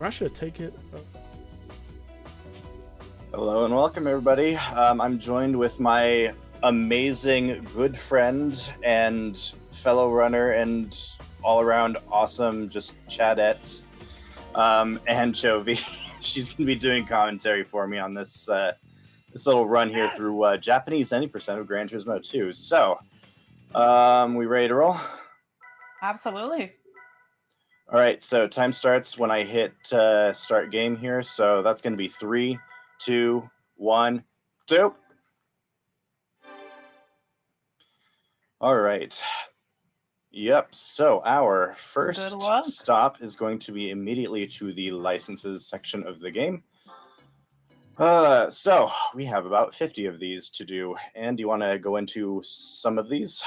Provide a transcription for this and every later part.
Russia, take it. Hello and welcome, everybody. I'm joined with my amazing good friend and fellow runner and all around awesome just chatette, Anchovy. She's going to be doing commentary for me on this little run here through Japanese 90% of Gran Turismo 2. So, we ready to roll? Absolutely. All right, so time starts when I hit start game here. So that's going to be 3, 2, 1, 2. All right. Yep. So our first stop is going to be immediately to the licenses section of the game. So we have about 50 of these to do. And do you want to go into some of these?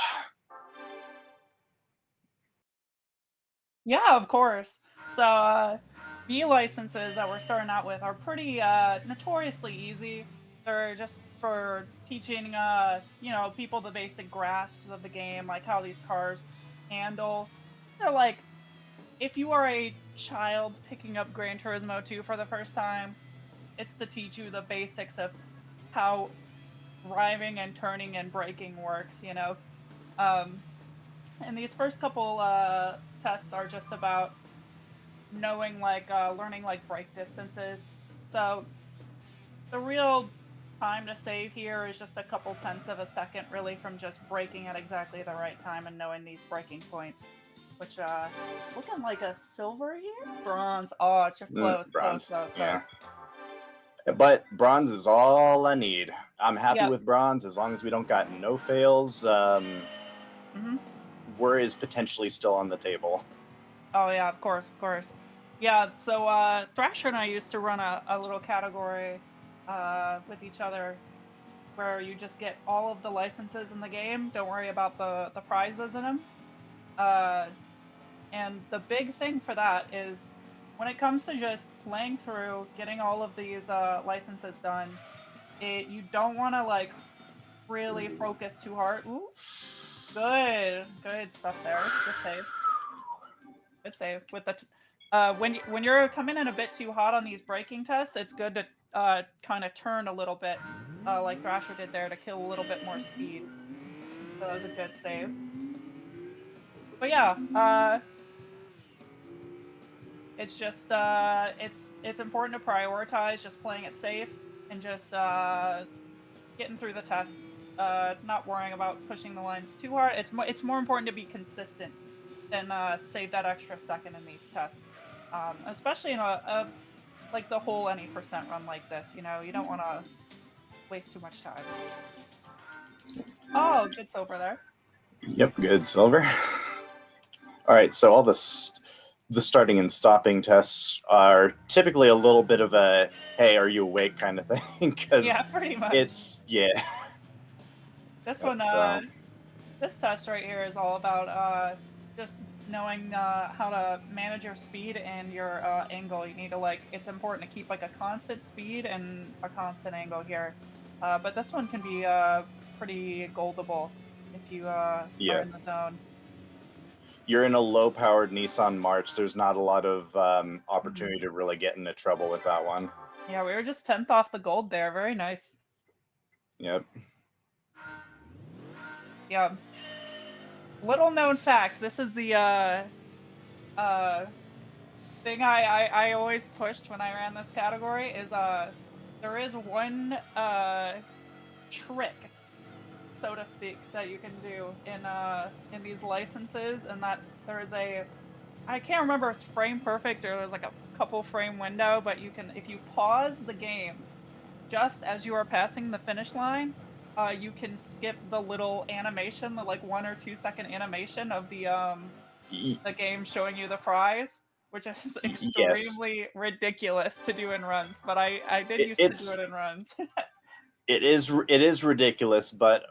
Yeah, of course. So B licenses that we're starting out with are pretty notoriously easy. They're just for teaching people the basic grasps of the game, like how these cars handle. They're like if you are a child picking up Gran Turismo 2 for the first time, it's to teach you the basics of how driving and turning and braking works, And these first couple tests are just about knowing, learning like brake distances. So the real time to save here is just a couple tenths of a second, really, from just braking at exactly the right time and knowing these braking points. Which looking like a silver here, bronze. Oh, it's close, bronze. close. But bronze is all I need. I'm happy with bronze as long as we don't got no fails. Where is potentially still on the table. Oh yeah, of course. Yeah, so Thrasher and I used to run a little category with each other where you just get all of the licenses in the game. Don't worry about the prizes in them. And the big thing for that is when it comes to just playing through, getting all of these licenses done, you don't want to really focus too hard. Ooh, good stuff there. Good save with the. When you're coming in a bit too hot on these braking tests, it's good to kind of turn a little bit, like Thrasher did there, to kill a little bit more speed. So that was a good save. But yeah, it's just it's important to prioritize just playing it safe and just getting through the tests, not worrying about pushing the lines too hard. It's more important to be consistent than save that extra second in these tests, especially in a like the whole any percent run like this. You don't want to waste too much time. Oh, good silver there. Yep, good silver. All right, so all the starting and stopping tests are typically a little bit of a "Hey, are you awake?" kind of thing because pretty much. It's This one, this test right here is all about just knowing how to manage your speed and your angle. You need to it's important to keep a constant speed and a constant angle here. But this one can be pretty goldable if you are in the zone. You're in a low-powered Nissan March. There's not a lot of opportunity to really get into trouble with that one. Yeah, we were just 10th off the gold there. Very nice. Yep. Yeah. Little known fact, this is the thing I always pushed when I ran this category is there is one trick, so to speak, that you can do in these licenses, and that there is I can't remember if it's frame perfect or there's like a couple frame window, but you can, if you pause the game just as you are passing the finish line, you can skip the little animation, the 1 or 2 second animation of the game showing you the prize, which is extremely ridiculous to do in runs. But I did used to do it in runs. It is ridiculous, but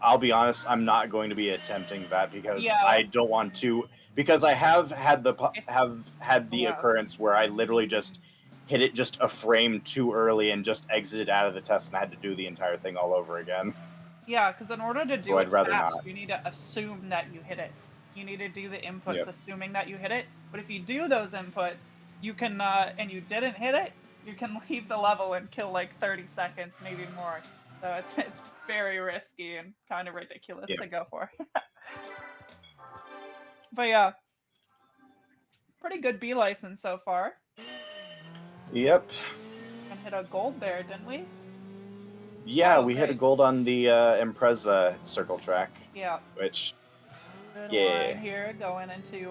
I'll be honest, I'm not going to be attempting that because I don't want to. Because I have had the occurrence where I literally just hit it just a frame too early and just exited out of the test and had to do the entire thing all over again. Yeah, because in order to do it fast, you need to assume that you hit it. You need to do the inputs assuming that you hit it. But if you do those inputs you can and you didn't hit it, you can leave the level and kill like 30 seconds, maybe more. So it's very risky and kind of ridiculous Yeah. to go for. But yeah, pretty good B license so far. Yep. And hit a gold there, didn't we? Yeah, Oh, we hit a great. gold on the Impreza circle track. Yeah. Which, Good line yeah. here going into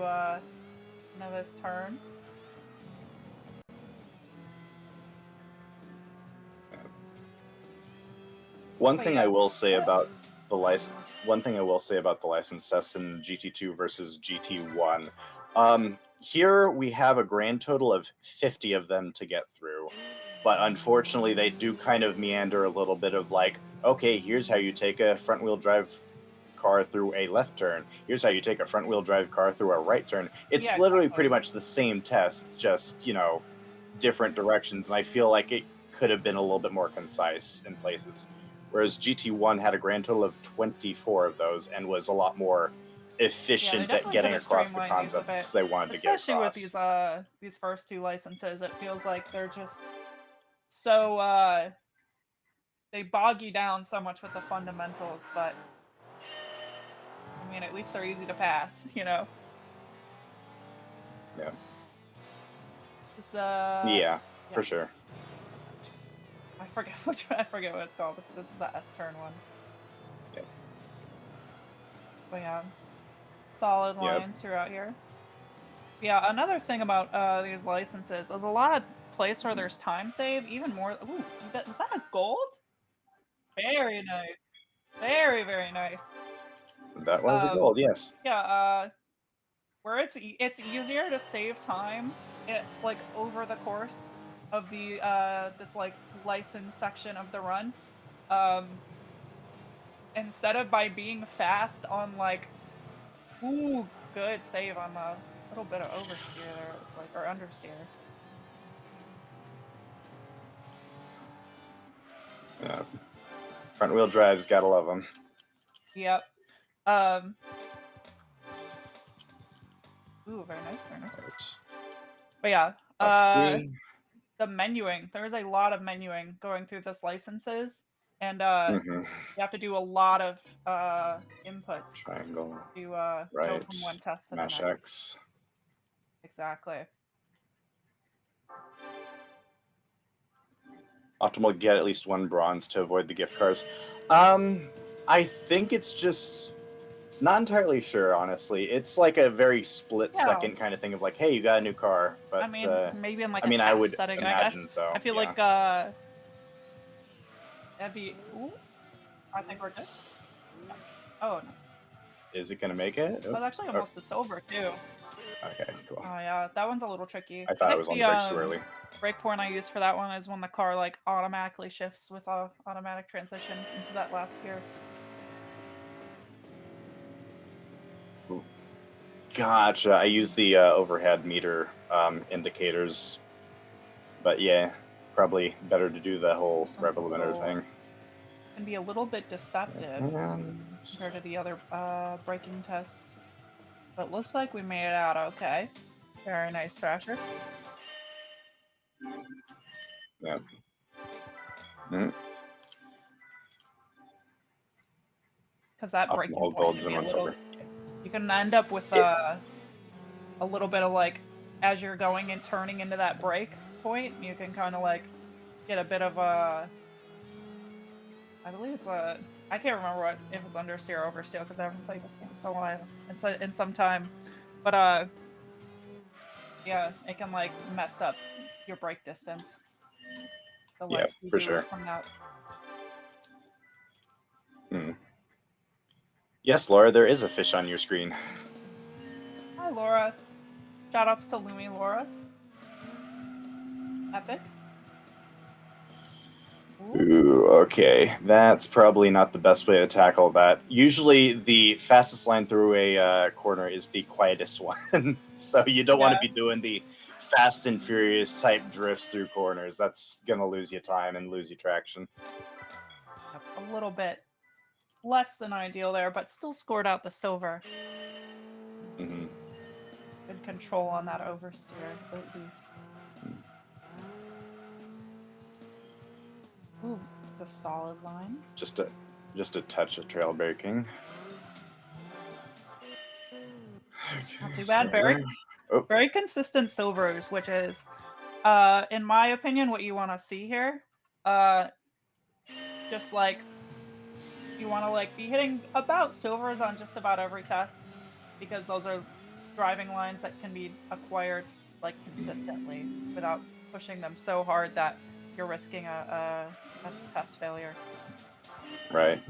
this turn. One But thing yeah. I will say about the license, one thing I will say about the license tests in GT2 versus GT1, here we have a grand total of 50 of them to get through. But unfortunately, they do kind of meander a little bit of like, okay, here's how you take a front wheel drive car through a left turn. Here's how you take a front wheel drive car through a right turn. It's Yeah, literally exactly. pretty much the same test. It's just, different directions. And I feel like it could have been a little bit more concise in places. Whereas GT1 had a grand total of 24 of those and was a lot more Yeah, they efficient at definitely could getting have across the streamlined these a bit. concepts they wanted to get Especially with across. these first two licenses, it feels like they're just so they bog you down so much with the fundamentals, but I mean at least they're easy to pass, you know. Yeah. This Yeah, yeah. for sure. I forget I forget what it's called, but this is the S turn one. Yep. But yeah. Solid Yep. lines throughout here. Yeah, another thing about these licenses is a lot of place where there's time save, even more. Ooh, is that a gold? Very nice. Very, very nice. That one is a gold, yes. Yeah, where it's easier to save time like over the course of the this like license section of the run. Um Instead of by being fast on like ooh, good save on the little bit of oversteer there, like or understeer. Yeah. Front wheel drives, gotta love them. Yep. Um Ooh, very nice, very nice. Right. But yeah, Up three. the menuing. There's a lot of menuing going through this licenses, and Mm-hmm. you have to do a lot of inputs Triangle. to go Right. from one test to the Mash next. X. Exactly. Optimal get at least one bronze to avoid the gift cards. I think it's just not entirely sure, honestly. It's like a very split Yeah. second kind of thing of like, hey, you got a new car. I But mean, maybe in like I a mean, I task would setting, I imagine guess. so. I feel Yeah. like that'd be. Ooh, I think we're good. Yeah. Oh, nice. Is it gonna make it? That's actually Oh, almost a silver too. okay, cool. Oh yeah, that one's a little tricky. I I thought I think was on the the brakes too early. breakpoint I use for that one is when the car like automatically shifts with a automatic transition into that last gear. Gotcha. I use the overhead meter indicators, but yeah, probably better to do the whole This one's rev a limiter little thing. can be a little bit deceptive And compared to the other braking tests. But looks like we made it out okay. Very nice, Thrasher. yeah. Mm-hmm. Because that breaking Optimal point golds can and be a one little. silver. You can end up with It, a little bit of like as you're going and turning into that break point, you can kind of like get a bit of a. I believe it's a. I can't remember what if it's understeer or oversteer because I haven't played this game in so while in some time, but yeah, it can like mess up your break distance. The yeah, less you for do sure. from that. Hmm. Yes, Laura, there is a fish on your screen. Hi, Laura. Shoutouts to Lumi Laura. Epic. Ooh. Ooh, okay. That's probably not the best way to tackle that. Usually, the fastest line through a corner is the quietest one. So you don't want Yeah, to be doing the fast and furious type drifts through corners. That's going to lose you time and lose you traction. a little bit less than ideal there, but still scored out the silver. Mm-hmm. Good control on that oversteer, at least. Ooh, it's a solid line. Just a touch of trail braking. Not too bad. Very consistent silvers, which is, in my opinion, what you want to see here. Just like you want to like be hitting about silvers on just about every test, because those are driving lines that can be acquired like consistently without pushing them so hard that you're risking a test failure. Right.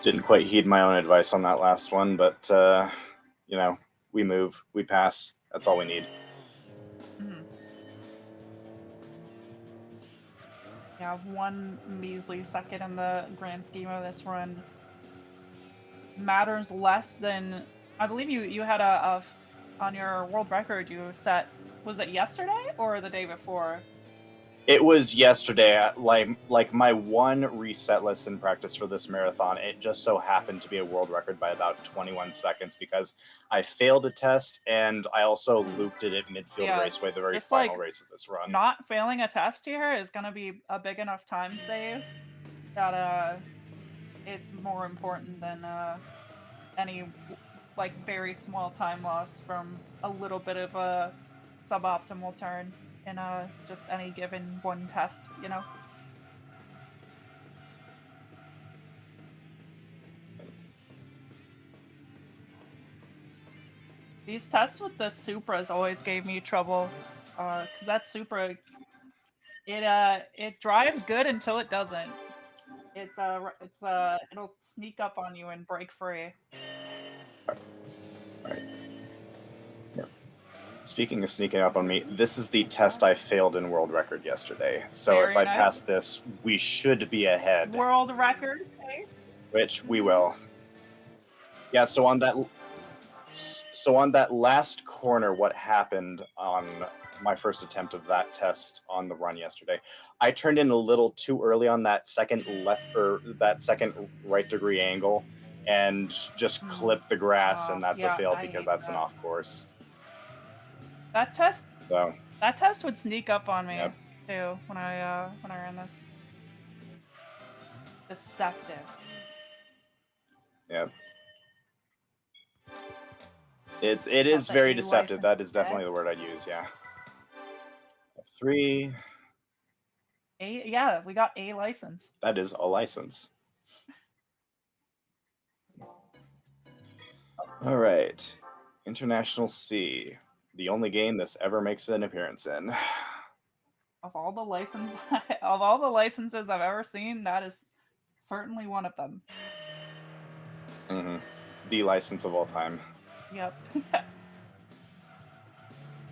Didn't quite heed my own advice on that last one, but you know, we move, we pass. That's all we need. Mm-hmm. Yeah, one measly second in the grand scheme of this run matters less than, I believe you had on your world record you set, was it yesterday or the day before? It was yesterday. Like my one reset lesson practice for this marathon. It just so happened to be a world record by about 21 seconds because I failed a test and I also looped it at Midfield Raceway, the very final race of this run. Not failing a test here is going to be a big enough time save that it's more important than any like very small time loss from a little bit of a suboptimal turn in just any given one test, you know? These tests with the Supras always gave me trouble, because that Supra, it drives good until it doesn't. It'll sneak up on you and break free. Right. Yeah. Speaking of sneaking up on me, this is the test I failed in world record yesterday. So Very if I nice. pass this, we should be ahead. World record pace? Which we will. Yeah, so on that last corner, what happened on my first attempt of that test on the run yesterday, I turned in a little too early on that second left or that second right degree angle and just clipped the grass, and that's a fail because that's an off course. That test would sneak up on me too when I ran this. Deceptive. Yep. It is very deceptive. That is definitely the word I'd use. Yeah. F3. Yeah, we got a license. That is a license. All right. International C, the only game this ever makes an appearance in. Of all the licenses I've ever seen, that is certainly one of them. Mm-hmm. The license of all time. Yep.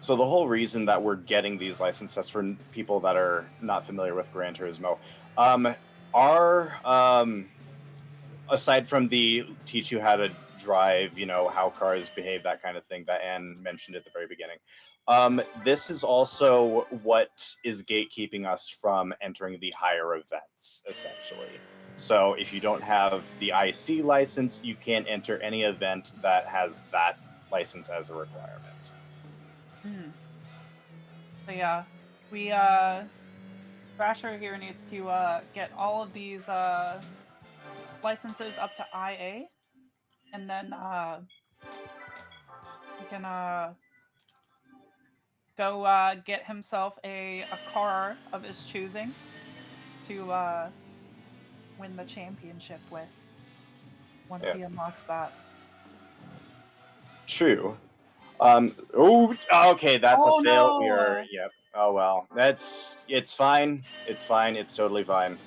So the whole reason that we're getting these licenses for people that are not familiar with Gran Turismo, aside from the teach you how to drive, you know, how cars behave, that kind of thing that Anne mentioned at the very beginning. This is also what is gatekeeping us from entering the higher events, essentially. So if you don't have the IC license, you can't enter any event that has that license as a requirement. So yeah, we Thrasher here needs to get all of these licenses up to IA, and then he can go get himself a car of his choosing to win the championship with once he unlocks that. True. Okay, that's a fail. No. Yep. Oh well, it's fine. It's fine. It's totally fine.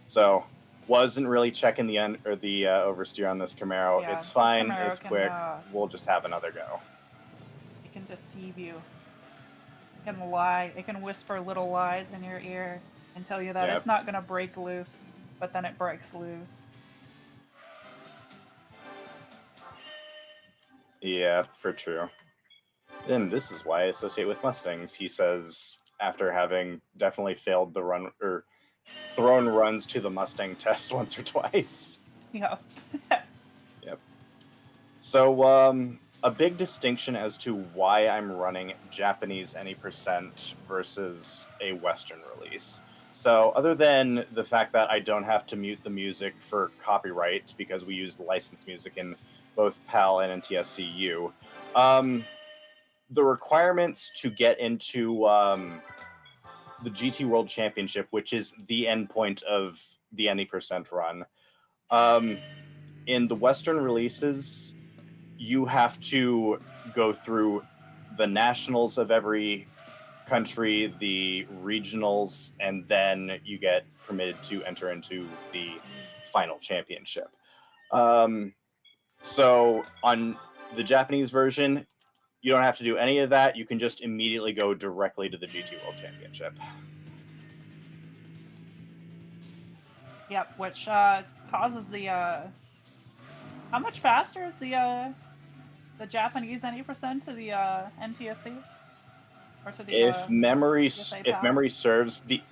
So, wasn't really checking the end or the oversteer on this Camaro. Yeah, it's fine. Camaro It's quick. We'll just have another go. It can deceive you. It can lie. It can whisper little lies in your ear and tell you that it's not gonna break loose, but then it breaks loose. Yeah, for true. And this is why I associate with Mustangs, he says, after having definitely failed the run or thrown runs to the Mustang test once or twice. Yeah. Yep. So, a big distinction as to why I'm running Japanese any percent versus a Western release. So, other than the fact that I don't have to mute the music for copyright because we use licensed music in both PAL and NTSCU, the requirements to get into the GT World Championship, which is the endpoint of the any percent run, in the Western releases, you have to go through the nationals of every country, the regionals, and then you get permitted to enter into the final championship. So on the Japanese version, you don't have to do any of that. You can just immediately go directly to the GT World Championship. Yep, which causes the how much faster is the Japanese any percent to the NTSC or to the If memory USA if PAL? memory serves the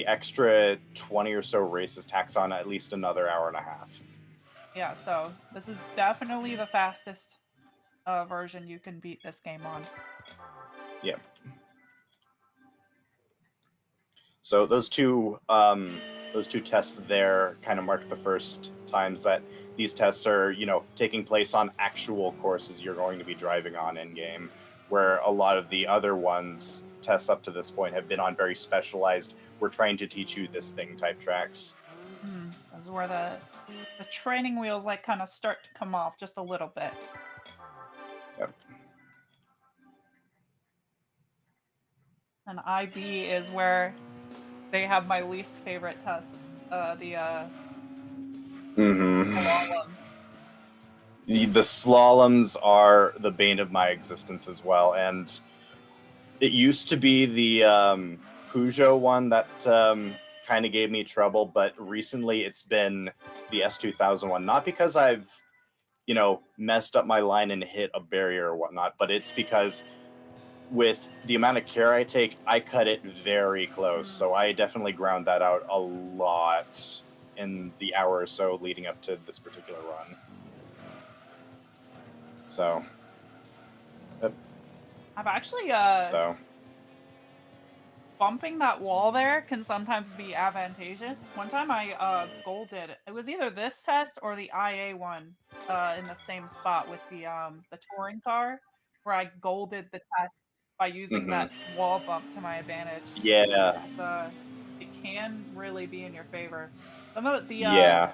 extra 20 or so races tacks on at least another hour and a half. Yeah, so this is definitely the fastest version you can beat this game on. Yep. So those two tests there kind of mark the first times that these tests are, taking place on actual courses you're going to be driving on in game, where a lot of the other ones tests up to this point have been on very specialized, we're trying to teach you this thing type tracks. This is where the training wheels like kind of start to come off just a little bit. Yep. And IB is where they have my least favorite tests, the slaloms. The slaloms are the bane of my existence as well, and it used to be the Peugeot one that kind of gave me trouble, but recently it's been the S2000 one. Not because I've, messed up my line and hit a barrier or whatnot, but it's because with the amount of care I take, I cut it very close. So I definitely ground that out a lot in the hour or so leading up to this particular run. So, I've actually so bumping that wall there can sometimes be advantageous. One time I golded. It was either this test or the IA one in the same spot with the touring car where I golded the test by using that wall bump to my advantage. yeah, It's it can really be in your favor. Some of the yeah.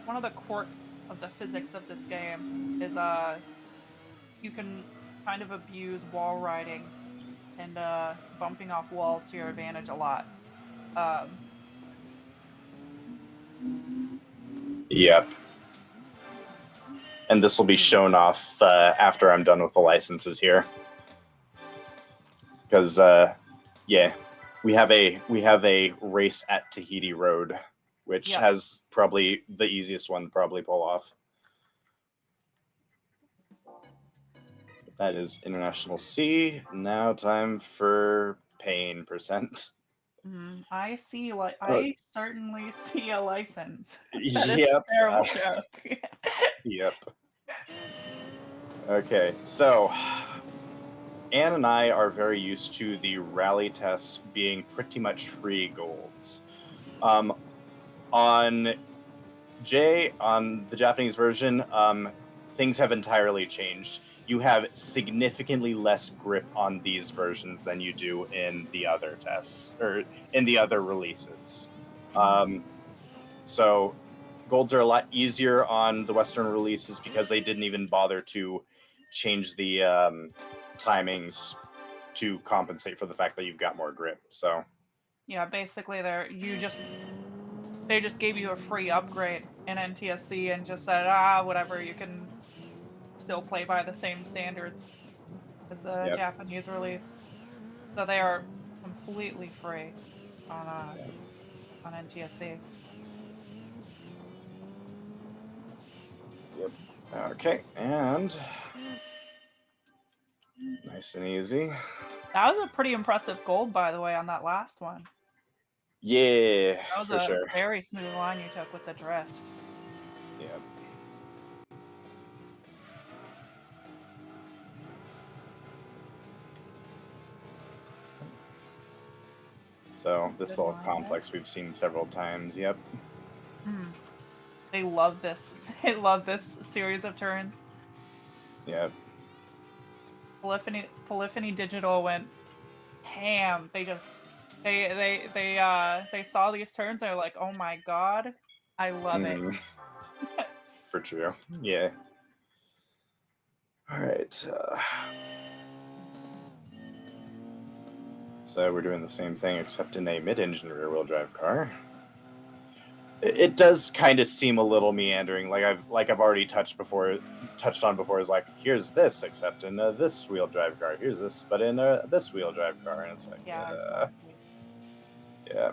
one of the quirks of the physics of this game is you can kind of abuse wall riding and bumping off walls to your advantage a lot. Yep. And this will be shown off after I'm done with the licenses here, because yeah, we have a race at Tahiti Road, which Yep. has probably the easiest one to probably pull off. That is International C. Now time for pain percent. I see, like, Oh, I certainly see a license. That is yep. a terrible joke. Yep. Okay, so Anne and I are very used to the rally tests being pretty much free golds. On on the Japanese version, things have entirely changed. You have significantly less grip on these versions than you do in the other tests or in the other releases. So golds are a lot easier on the Western releases because they didn't even bother to change the timings to compensate for the fact that you've got more grip. So Yeah, basically they just gave you a free upgrade in NTSC and just said, whatever, you can still play by the same standards as the yep. Japanese release. So they are completely free on NTSC. Yep. Okay, and nice and easy. That was a pretty impressive gold, by the way, on that last one. Yeah, That was for a sure. very smooth line you took with the drift. Yep. So this Good little line there. complex we've seen several times. Yep. They love this. They love this series of turns. Yep. Polyphony Digital went ham. They saw these turns. They're like, oh my god, I love it. Mm, for true. Yeah. All right. So we're doing the same thing except in a mid-engine rear-wheel drive car. It does kind of seem a little meandering, like I've already touched on before. Is like, here's this, except in this wheel drive car. Here's this, but in this wheel drive car, and it's like, Yeah, exactly. yeah.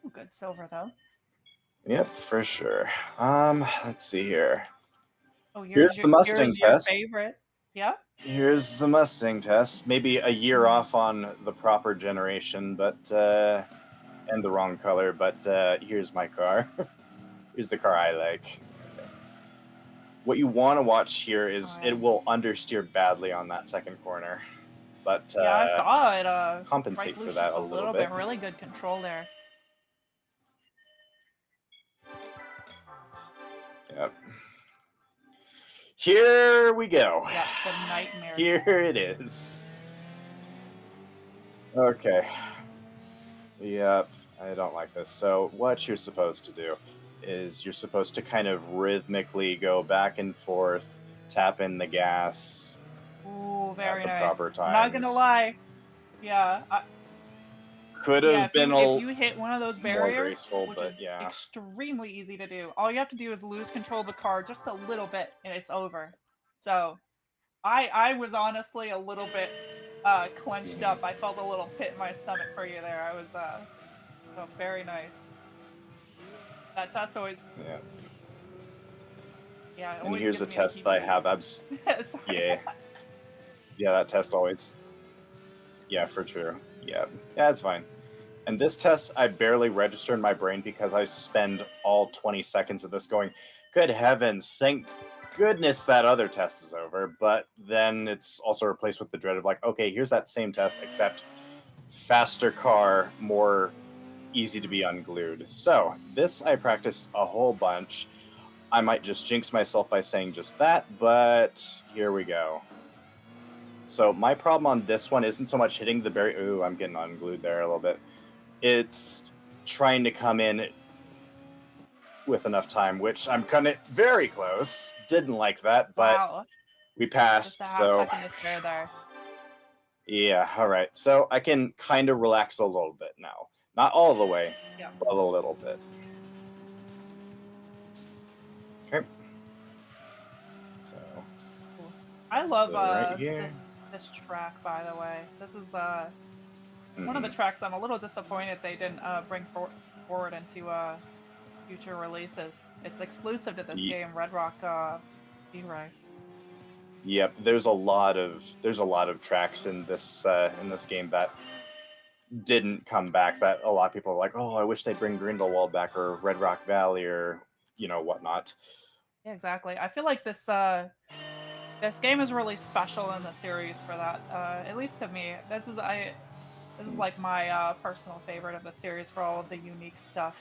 Ooh, good silver though. Yep, for sure. Let's see here. Oh, Here's the Mustang here's your test. favorite. Yeah. Here's the Mustang test. Maybe a year off on the proper generation, but and the wrong color. But here's my car. Here's the car I like. Okay. What you want to watch here is it will understeer badly on that second corner, but Yeah, I saw it. compensate Right for loose that just a a little little bit. bit. Really good control there. Yep. Here we go. Yeah, the nightmare. Here it is. Okay. Yep, I don't like this. So what you're supposed to do is you're supposed to kind of rhythmically go back and forth, tap in the gas Ooh, at very the nice. proper I'm not gonna times. lie. Yeah, Could yeah. have been If a you hit one of those more barriers, graceful, which is but yeah. extremely easy to do, all you have to do is lose control of the car just a little bit, and it's over. So I was honestly a little bit clenched up. I felt a little pit in my stomach for you there. I was oh, very nice. That test always, Yeah. yeah, it And always here's a gives me the test that I have heebie-jeebies. Sorry. yeah. Yeah, that test always. Yeah, for true. Yeah. Yeah, it's fine. And this test, I barely register in my brain because I spend all 20 seconds of this going, good heavens, thank goodness that other test is over. But then it's also replaced with the dread of like, okay, here's that same test, except faster car, more easy to be unglued. So this I practiced a whole bunch. I might just jinx myself by saying just that, but here we go. So my problem on this one isn't so much hitting the barrier. Ooh, I'm getting unglued there a little bit. It's trying to come in with enough time, which I'm kind of very close. Didn't like that, but Wow, we just a passed. half So second to spare there. yeah, all right. So I can kind of relax a little bit now. Not all the way, Yeah. but a little bit. Okay. So Cool. I love right here. this track, by the way. This is one of the Mm-hmm. tracks I'm a little disappointed they didn't bring forward into future releases. It's exclusive to this game, Red Rock Speedway. Yep, there's a lot of tracks in this game that didn't come back. That a lot of people are like, oh, I wish they'd bring Grindelwald back or Red Rock Valley or whatnot. Yeah, exactly. I feel like this game is really special in the series for that. At least to me, this is like my personal favorite of the series for all of the unique stuff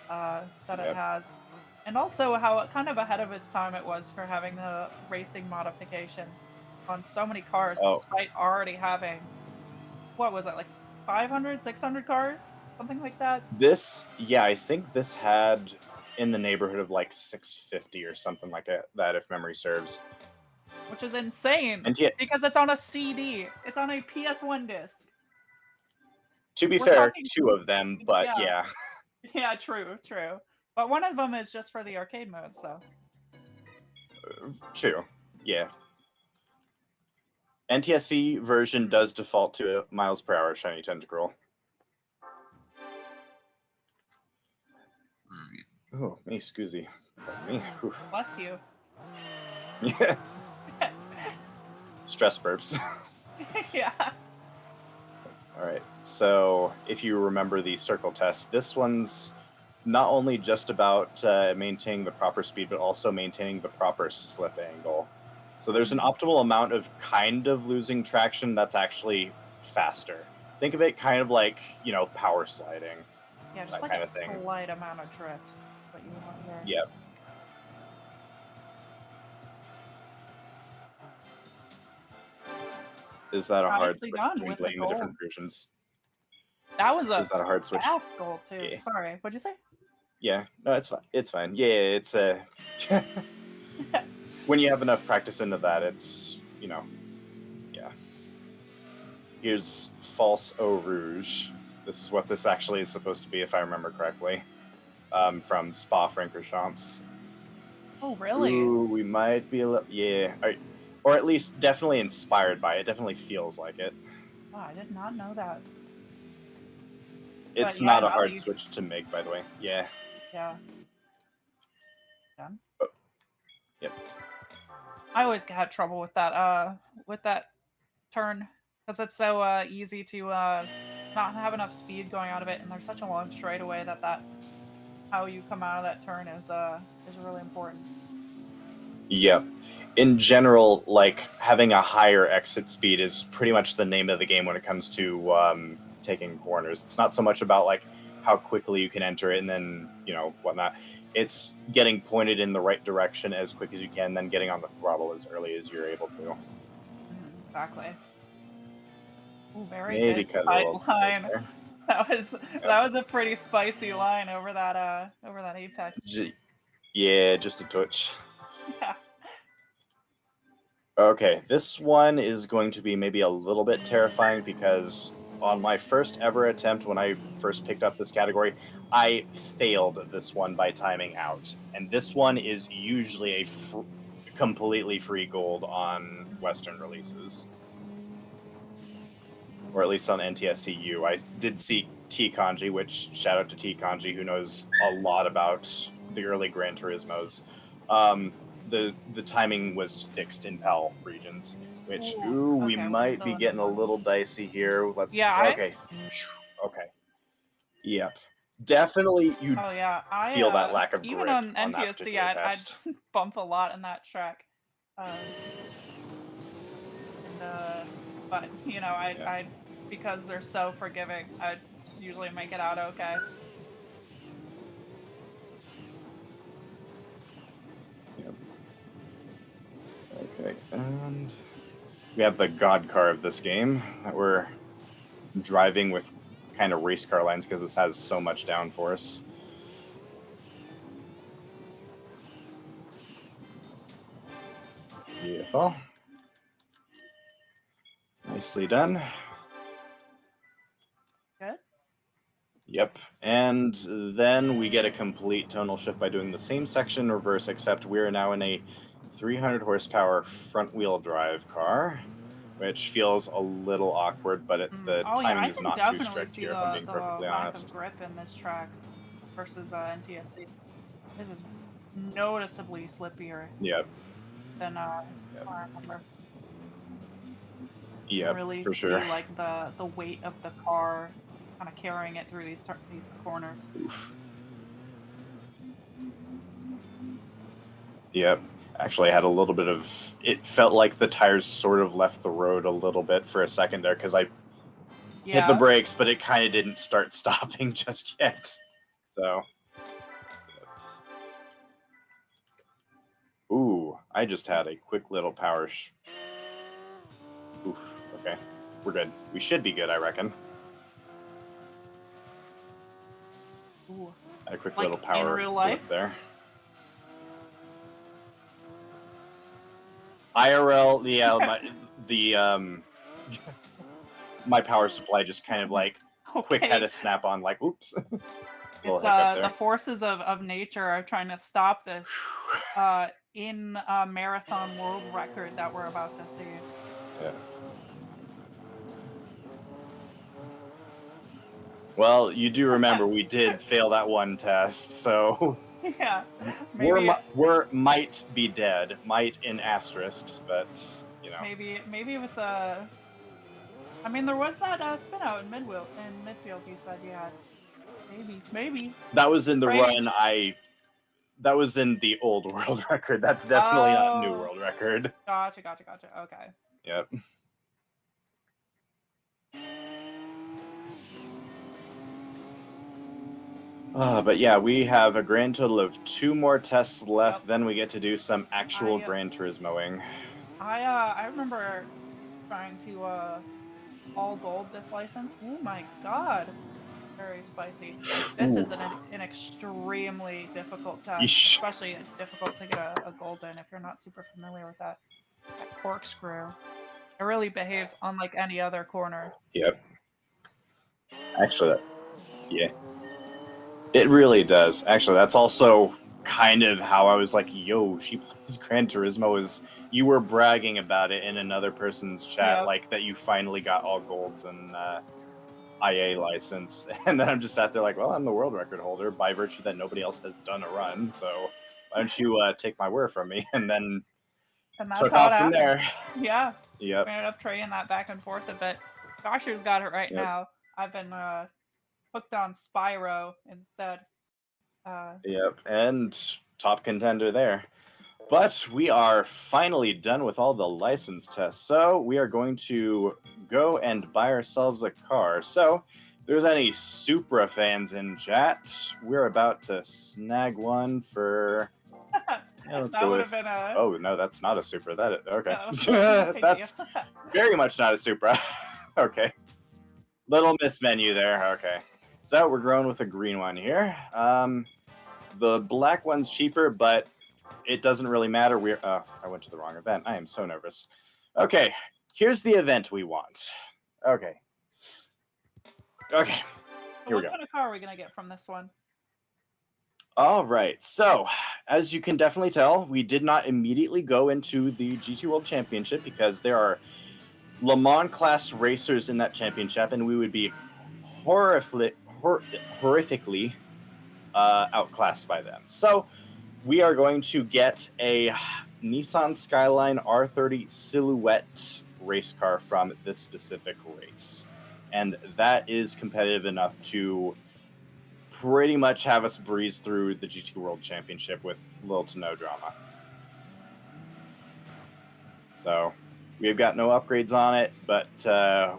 that it Yep. has, and also how kind of ahead of its time it was for having the racing modification on so many cars, Oh, despite already having what was it like 500, 600 cars, something like that, I think this had in the neighborhood of like 650 or something like that, if memory serves. which is insane And yet, because it's on a CD, it's on a PS1 disc. to be We're fair, talking, two of them, but yeah, yeah, yeah, true, true. But one of them is just for the arcade mode, so. true. Yeah. NTSC version does default to a miles per hour shiny tentacle. Oh, me, scoozy. Pardon me. Whew. Bless you. Yeah. Stress burps. Yeah. All right. So, if you remember the circle test, this one's not only just about maintaining the proper speed, but also maintaining the proper slip angle. So there's an optimal amount of kind of losing traction that's actually faster. Think of it kind of like, power sliding, Yeah, just that like a kind of thing. slight amount of drift. What you want here. Yep. Is that a hard Nicely switch done between with the playing the gold. different versions? That was Is a that a hard switch? fast goal too. Yeah. Sorry, what'd you say? Yeah. No, it's fine. It's fine. Yeah, it's a. When you have enough practice into that, it's yeah. Here's false Eau Rouge. This is what this actually is supposed to be, if I remember correctly, from Spa-Francorchamps. Oh, really? Ooh, we might be a little, yeah, or at least definitely inspired by it. Definitely feels like it. Oh, I did not know that. But It's yeah, not a now that hard you, switch to make, by the way. Yeah. yeah, done. Oh, yep. I always had trouble with that turn because it's so easy to not have enough speed going out of it, and there's such a long straightaway that how you come out of that turn is really important. Yep. In general, like having a higher exit speed is pretty much the name of the game when it comes to taking corners. It's not so much about like how quickly you can enter it and then whatnot. It's getting pointed in the right direction as quick as you can, then getting on the throttle as early as you're able to. Exactly. Ooh, very Maybe good cut a tight little close line. there. Yep. That was a pretty spicy line over that apex. Yeah, just a touch. Yeah. Okay, this one is going to be maybe a little bit terrifying because on my first ever attempt when I first picked up this category, I failed this one by timing out. And this one is usually a completely free gold on Western releases, or at least on NTSCU. I did see T Kanji, which shout out to T Kanji, who knows a lot about the early Gran Turismos. The timing was fixed in PAL regions, which Ooh. we Okay, we're might be still in this getting a one. little dicey here. Let's Yeah, okay, okay, yep, definitely you oh yeah, feel that lack of even grip on on that NTSC, particular I'd test. bump a lot in that track. And but Yeah. I because they're so forgiving, I usually make it out okay. Yep. Okay, and we have the god car of this game that we're driving with kind of race car lines because this has so much downforce. Beautiful. Nicely done. Good. Yep. And then we get a complete tonal shift by doing the same section in reverse, except we're now in a 300 horsepower front wheel drive car, which feels a little awkward, but the Oh yeah, timing I is can not too definitely strict see here, if I'm being the perfectly lack of honest. grip in this track versus NTSC. This is noticeably slippier Yep. than Yep. I remember. You can Yep, really for sure. see like the weight of the car kind of carrying it through these corners. Oof. Yep. Actually, I had a little bit of. It felt like the tires sort of left the road a little bit for a second there because I hit the Yeah. brakes, but it kind of didn't start stopping just yet. So, ooh, I just had a quick little power. Oof. Okay, we're good. We should be good, I reckon. Ooh. Had a quick little Like in power real blip life. there. IRL, my power supply just kind of like quick had Okay. a snap on, like, oops, little It's hiccup the there. forces of nature are trying to stop this in a marathon world record that we're about to see. Yeah. Well, you do remember we did fail that one test, so Yeah. Maybe we're might be dead, might in asterisks, but maybe with the I mean there was that spin out in midfield you said you had. Maybe. that was in the run. Rage. that was in the old world record. That's definitely not new Oh, world record. gotcha, gotcha, gotcha. Okay. Yep. But yeah, we have a grand total of 2 more tests left. Yep. Then we get to do some actual I Gran Turismoing. I remember trying to all gold this license. Oh my god, very spicy. This Ooh. is an extremely difficult test, Yeesh. especially difficult to get a gold in if you're not super familiar with that corkscrew. It really behaves unlike any other corner. Yep. Actually, yeah. It really does. Actually, that's also kind of how I was like, yo, she plays Gran Turismo. Is you were bragging about it in another person's chat, Yep. like that you finally got all golds and IA license. And then I'm just sat there like, well, I'm the world record holder by virtue that nobody else has done a run. So why don't you take my word from me? And then And that's took how it off from happened. there. Yeah. Yep. We ended up trading that back and forth a bit. Joshua's got it right Yep. now. I've been hooked on Spyro instead. Yep. And top contender there. But we are finally done with all the license tests. So we are going to go and buy ourselves a car. So if there's any Supra fans in chat, we're about to snag one for. Yeah, let's That go would with. have been a. Oh no, that's not a Supra. That okay. No, thank you. That's very much not a Supra. Okay. Little miss menu there. Okay. So we're going with a green one here. The black one's cheaper, but it doesn't really matter. I went to the wrong event. I am so nervous. Okay, here's the event we want. Okay. Okay. So what kind of car are we gonna get from this one? All right. So, as you can definitely tell, we did not immediately go into the GT World Championship because there are Le Mans class racers in that championship, and we would be horrifically outclassed by them. So, we are going to get a Nissan Skyline R30 Silhouette race car from this specific race. And that is competitive enough to pretty much have us breeze through the GT World Championship with little to no drama. So we've got no upgrades on it, but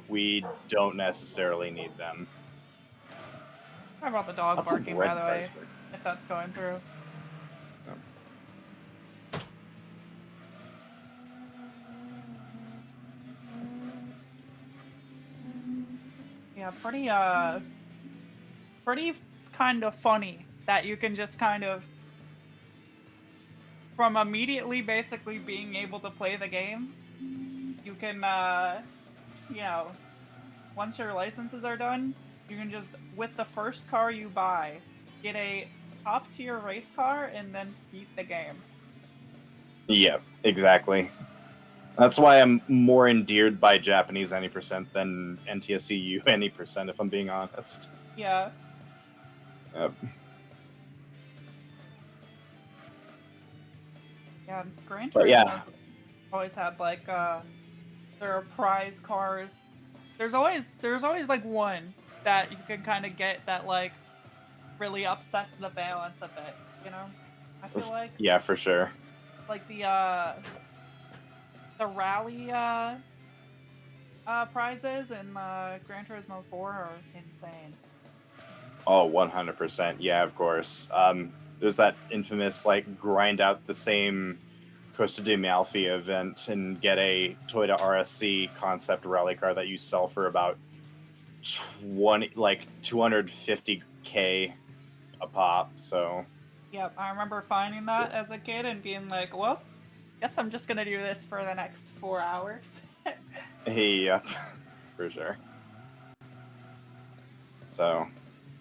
we don't necessarily need them. How about the dog Lots of barking, red by the way, cars. if that's going through? Yeah, pretty kind of funny that you can just kind of, from immediately basically being able to play the game, you can, you know, once your licenses are done, you can just, with the first car you buy, get a top tier race car and then beat the game. Yeah, exactly. That's why I'm more endeared by Japanese any percent than NTSCU any percent, if I'm being honest. Yeah. Yep. Yeah, Gran But Turismo yeah, always had like their prize cars. There's always like one that you can kind of get that like really upsets the balance a bit, you know? I feel like yeah, for sure. like the rally prizes in Gran Turismo 4 are insane. Oh, 100%. Yeah, of course. There's that infamous like grind out the same Costa di Amalfi event and get a Toyota RSC concept rally car that you sell for about 250K a pop. So Yep, I remember finding that as a kid and being like, well, guess I'm just gonna do this for the next 4 hours. yep, for sure. So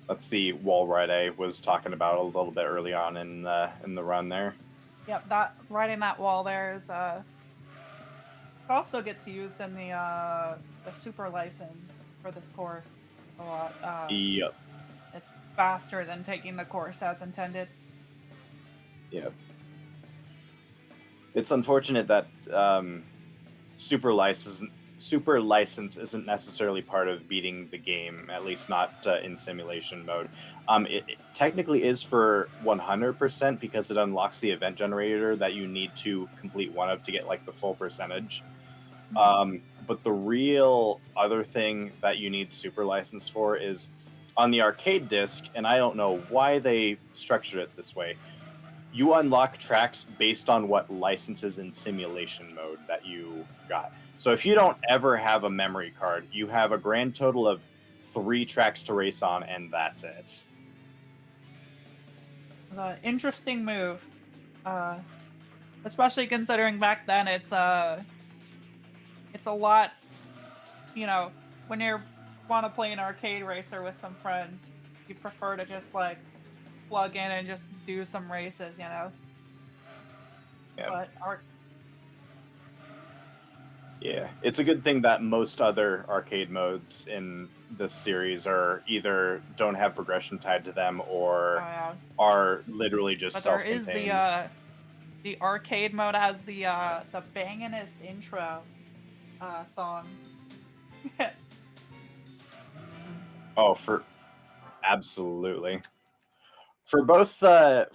that's the wall ride I was talking about a little bit early on in the run there. Yep, that riding that wall there is it also gets used in the super license for this course a lot. Yep. It's faster than taking the course as intended. Yep. It's unfortunate that super license super license isn't necessarily part of beating the game, at least not in simulation mode. It technically is for 100% because it unlocks the event generator that you need to complete one of to get like the full percentage. But the real other thing that you need super license for is on the arcade disc, and I don't know why they structured it this way. You unlock tracks based on what licenses in simulation mode that you got. So if you don't ever have a memory card, you have a grand total of 3 tracks to race on, and that's it. It's an interesting move, especially considering back then it's a lot. You know, when you want to play an arcade racer with some friends, you prefer to just like plug in and just do some races. You know. Yeah. But Yeah, it's a good thing that most other arcade modes in this series are either don't have progression tied to them or are literally just but there self-contained. is the arcade mode has the banginest intro song. Oh, for absolutely. For both the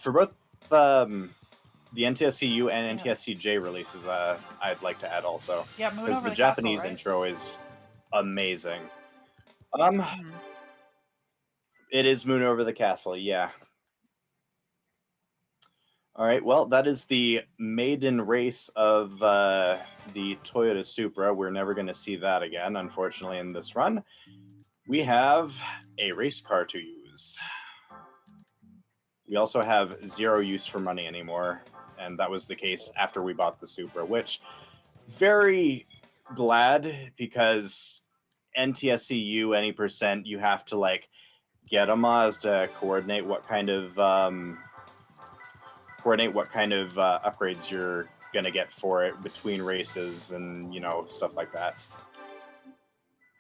NTSCU and NTSCJ releases, I'd like to add also. Yeah, Moon because Over the Castle, Japanese right? intro is amazing. It is Moon Over the Castle, yeah. All right, well, that is the maiden race of the Toyota Supra. We're never going to see that again, unfortunately, in this run. We have a race car to use. We also have 0 use for money anymore, and that was the case after we bought the Supra, which very glad because NTSCU any percent you have to like get a Mazda, coordinate what kind of upgrades you're gonna get for it between races and stuff like that.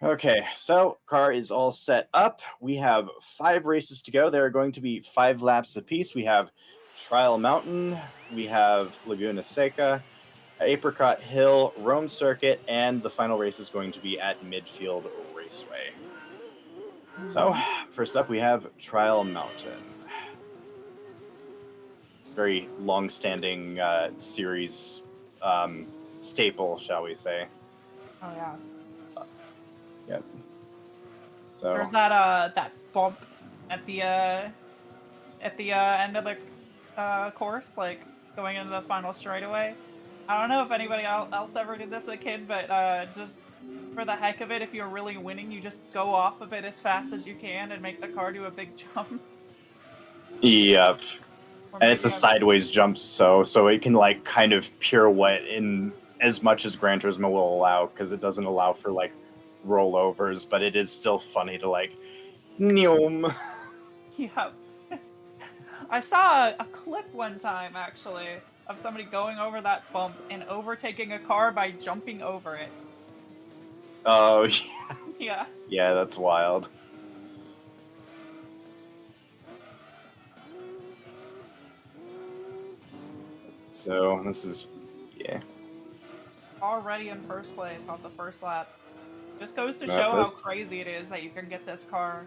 Okay, so car is all set up. We have 5 races to go. There are going to be 5 laps apiece. We have Trial Mountain, we have Laguna Seca, Apricot Hill, Rome Circuit, and the final race is going to be at Midfield Raceway. So, first up we have Trial Mountain. Very long-standing series staple, shall we say. Oh yeah. Yep. So there's that bump at the end of the course, like going into the final straightaway. I don't know if anybody else ever did this as a kid, but just for the heck of it, if you're really winning, you just go off of it as fast as you can and make the car do a big jump. Yep. And it's a sideways jump, so it can like kind of pirouette in as much as Gran Turismo will allow, because it doesn't allow for like rollovers, but it is still funny to like neom. Yep. I saw a clip one time actually of somebody going over that bump and overtaking a car by jumping over it. Oh yeah. Yeah. Yeah, that's wild. So this is, yeah. Already in first place on the first lap. Just goes to show how crazy it is that you can get this car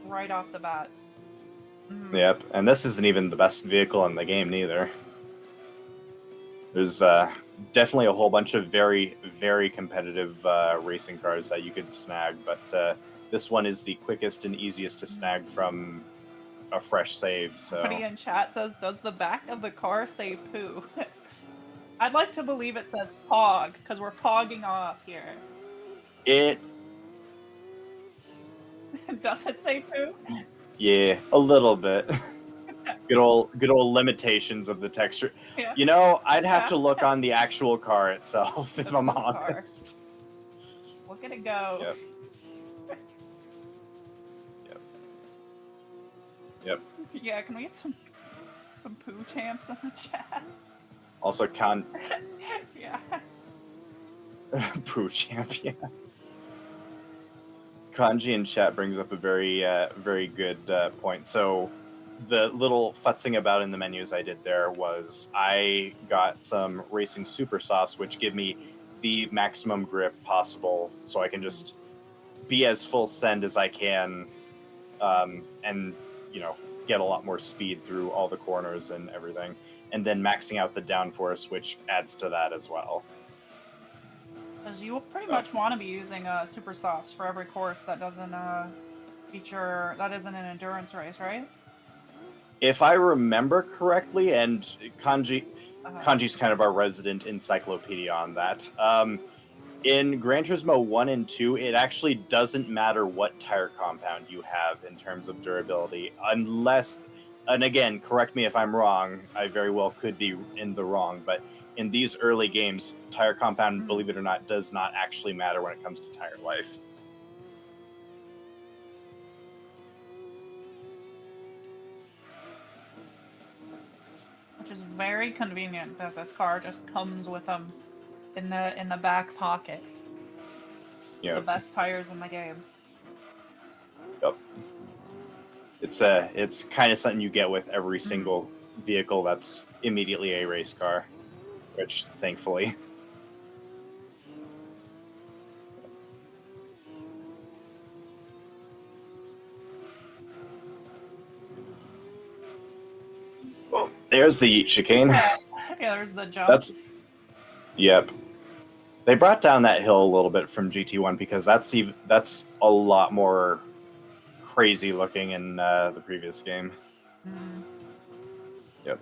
right off the bat. Yep, and this isn't even the best vehicle in the game neither. There's definitely a whole bunch of very, very competitive racing cars that you could snag, but this one is the quickest and easiest to snag from a fresh save. So somebody in chat says, "Does the back of the car say poo?" I'd like to believe it says pog, because we're pogging off here. It does it say poo? Yeah, a little bit. Good old limitations of the texture. Yeah. You know, I'd have to look on the actual car itself if I'm honest. Look at it go. Yep. Yep. Yeah, can we get some poo champs in the chat? Also, yeah. Poo champ, yeah. Kanji in chat brings up a very, very good point. So, the little futzing about in the menus I did there was I got some Racing Super Sauce, which give me the maximum grip possible, so I can just be as full send as I can, and get a lot more speed through all the corners and everything, and then maxing out the downforce, which adds to that as well. Because you pretty much want to be using super softs for every course that doesn't feature that isn't an endurance race, right? If I remember correctly, and Kanji's kind of our resident encyclopedia on that. In Gran Turismo 1 and 2, it actually doesn't matter what tire compound you have in terms of durability, unless, and again, correct me if I'm wrong, I very well could be in the wrong, but in these early games, tire compound, believe it or not, does not actually matter when it comes to tire life. Which is very convenient that this car just comes with them in the back pocket. Yeah. The best tires in the game. Yep. It's kind of something you get with every single vehicle that's immediately a race car, which thankfully. Well, there's the chicane. Yeah, there's the jump. Yep. They brought down that hill a little bit from GT1 because that's a lot more crazy looking in the previous game. Yep.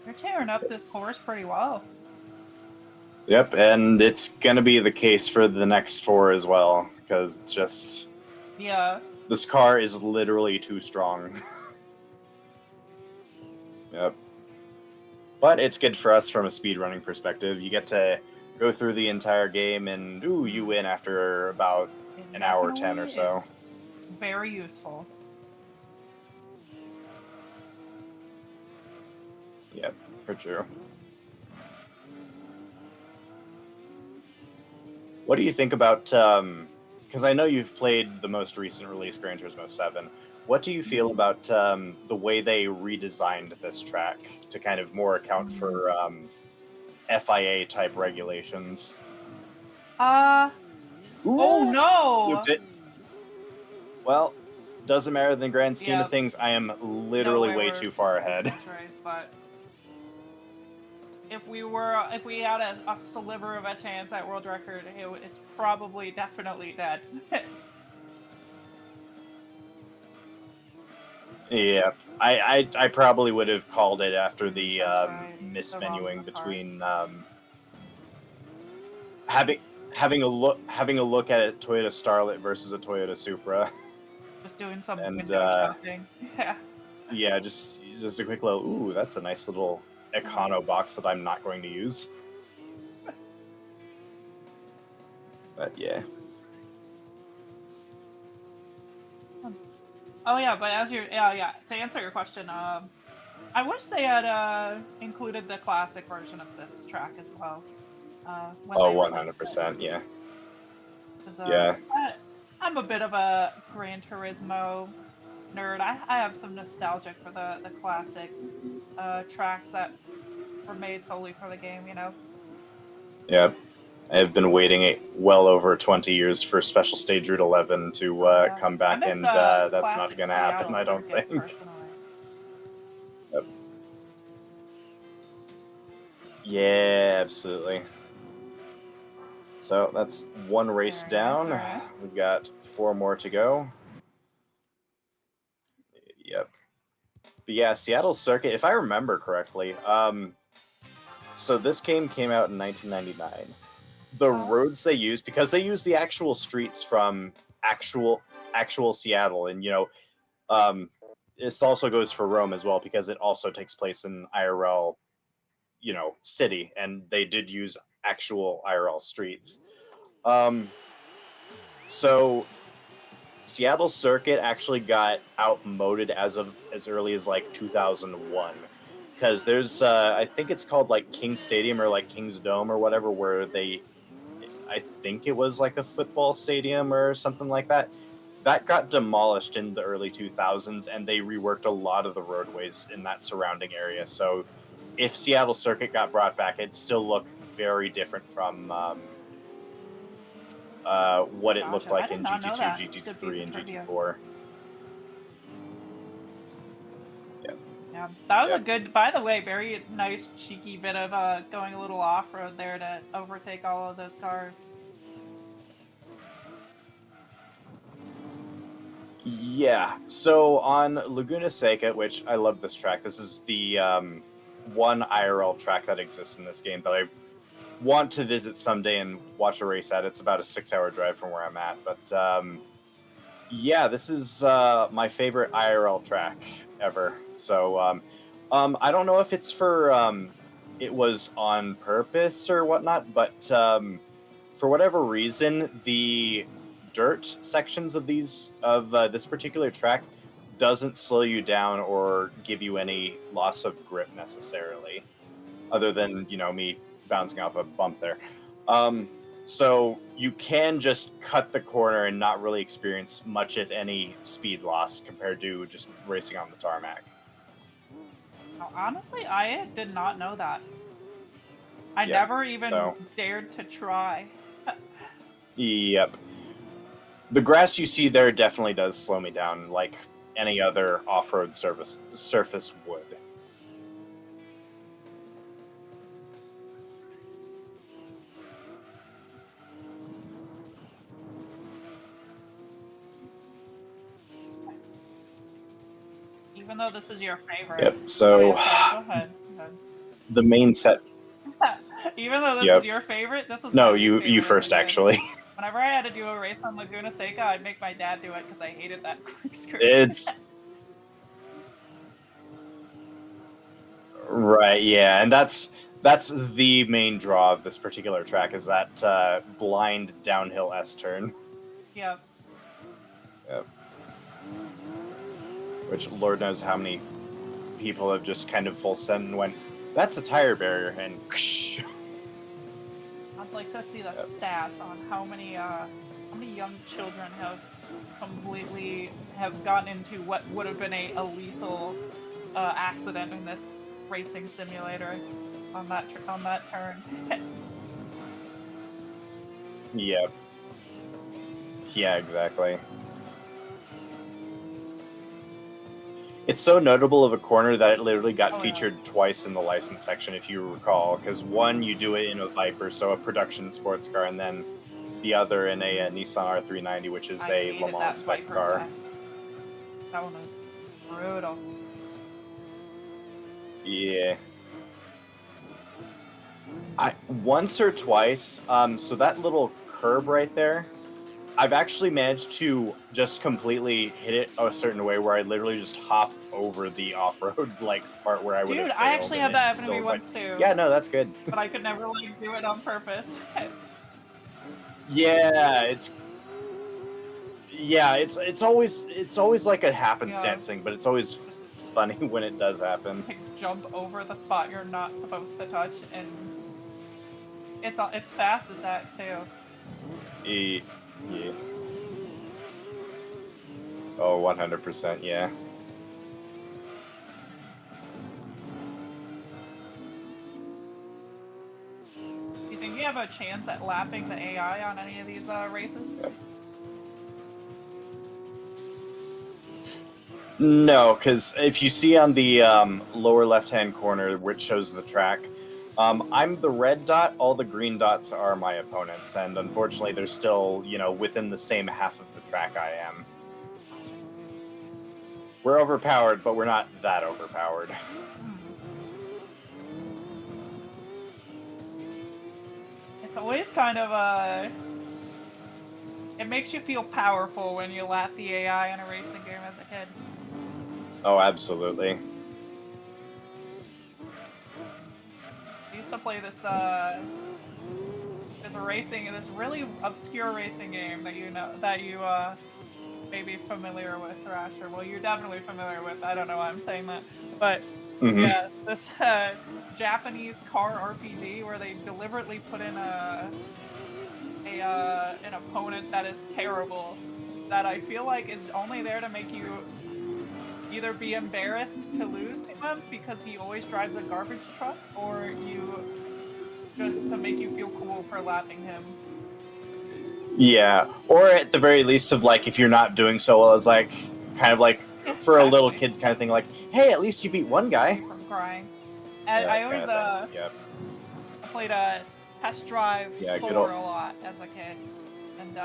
You're tearing up this course pretty well. Yep, and it's gonna be the case for the next 4 as well, because it's just this car is literally too strong. Yep. But it's good for us from a speedrunning perspective. You get to go through the entire game and you win after about an hour 10 or so. Very useful. Yep, for sure. What do you think about, because I know you've played the most recent release, Gran Turismo 7. What do you feel about the way they redesigned this track to kind of more account for FIA-type regulations? Oh no! Looped it. Well, doesn't matter in the grand scheme of things. I am literally way too far ahead. Race, but if we had a sliver of a chance at world record, it's probably definitely dead. Yeah, I probably would have called it after the mismenuing between having a look at a Toyota Starlet versus a Toyota Supra. Just doing some window shopping. Yeah. Yeah, just a quick little. Ooh, that's a nice little Econo box that I'm not going to use. But yeah. Oh yeah, but as you're to answer your question, I wish they had included the classic version of this track as well. 100%, yeah. Yeah. I'm a bit of a Gran Turismo nerd. I have some nostalgia for the classic tracks that were made solely for the game, you know? Yeah. I've been waiting well over 20 years for Special Stage Route 11 to come back, and that's not going to happen, I don't think. Personally. Yep. Yeah, absolutely. So that's one race down. Nice. We've got 4 more to go. Yep. But yeah, Seattle Circuit, if I remember correctly, so this game came out in 1999. The roads they used, because they used the actual streets from actual Seattle, and this also goes for Rome as well, because it also takes place in IRL, city, and they did use actual IRL streets. So Seattle Circuit actually got outmoded as early as like 2001, because there's I think it's called like King's Stadium or like King's Dome or whatever, where I think it was like a football stadium or something like that. that got demolished in the early 2000s, and they reworked a lot of the roadways in that surrounding area. So if Seattle Circuit got brought back, it'd still look very different from what it looked Gotcha. I like did in not know GT2, that. Just a GT3, piece of and trivia. GT4. Yeah, that was a Yep. good. By the way, very nice, cheeky bit of going a little off road there to overtake all of those cars. Yeah. So on Laguna Seca, which I love this track. This is the one IRL track that exists in this game that I want to visit someday and watch a race at. It's about a 6-hour drive from where I'm at, but yeah, this is my favorite IRL track ever. So I don't know if it's for it was on purpose or whatnot, but for whatever reason, the dirt sections of this particular track doesn't slow you down or give you any loss of grip necessarily, other than me bouncing off a bump there. So you can just cut the corner and not really experience much, if any, speed loss compared to just racing on the tarmac. Now, honestly, I did not know that. I Yep. never even dared to try. Yep. The grass you see there definitely does slow me down, like any other off-road surface would. Even though this is your favorite. Yep. So oh, yeah, sorry, go ahead. The main set. Even though this is your favorite, this was no, my least favorite you first actually. Whenever I had to do a race on Laguna Seca, I'd make my dad do it because I hated that corkscrew. It's right, yeah, and that's the main draw of this particular track, is that blind downhill S turn. Yep. Yep. Which Lord knows how many people have just kind of full sent and went, that's a tire barrier, and I'd like to see the stats on how many young children have gotten into what would have been a lethal accident in this racing simulator on that turn. Yep. Yeah, exactly. It's so notable of a corner that it literally got featured twice in the license section, if you recall, because one, you do it in a Viper, so a production sports car, and then the other in a Nissan R390, which is a Le Mans spec car. That one was brutal. Yeah. Once or twice, so that little curb right there, I've actually managed to just completely hit it a certain way where I literally just hop over the off-road part where I would have failed. Dude, I actually had that happen to me once too. Yeah, no, that's good. But I could never do it on purpose. Yeah, it's always like a happenstance thing, but it's always funny when it does happen. Jump over the spot you're not supposed to touch, and it's fast as that too. Yeah. Oh, 100%, yeah. Do you think you have a chance at lapping the AI on any of these races? Yep. No, because if you see on the lower left-hand corner, which shows the track, I'm the red dot, all the green dots are my opponents, and unfortunately they're still, within the same half of the track I am. We're overpowered, but we're not that overpowered. It's always kind of it makes you feel powerful when you lap the AI in a racing game as a kid. Oh, absolutely. I used to play this this really obscure racing game that you may be familiar with, Thrasher. Well, you're definitely familiar with. I don't know why I'm saying that, but yeah, this Japanese car RPG where they deliberately put in an opponent that is terrible that I feel like is only there to make you either be embarrassed to lose to him because he always drives a garbage truck, or you just to make you feel cool for lapping him. Yeah, or at the very least of like if you're not doing so well, it's like kind of like for a little Exactly. kid's kind of thing, like, hey, at least you beat one guy. From crying. And Yeah, I kind always of thing. Yep. I played a Test Drive Yeah, good 4 old. a lot as a kid, and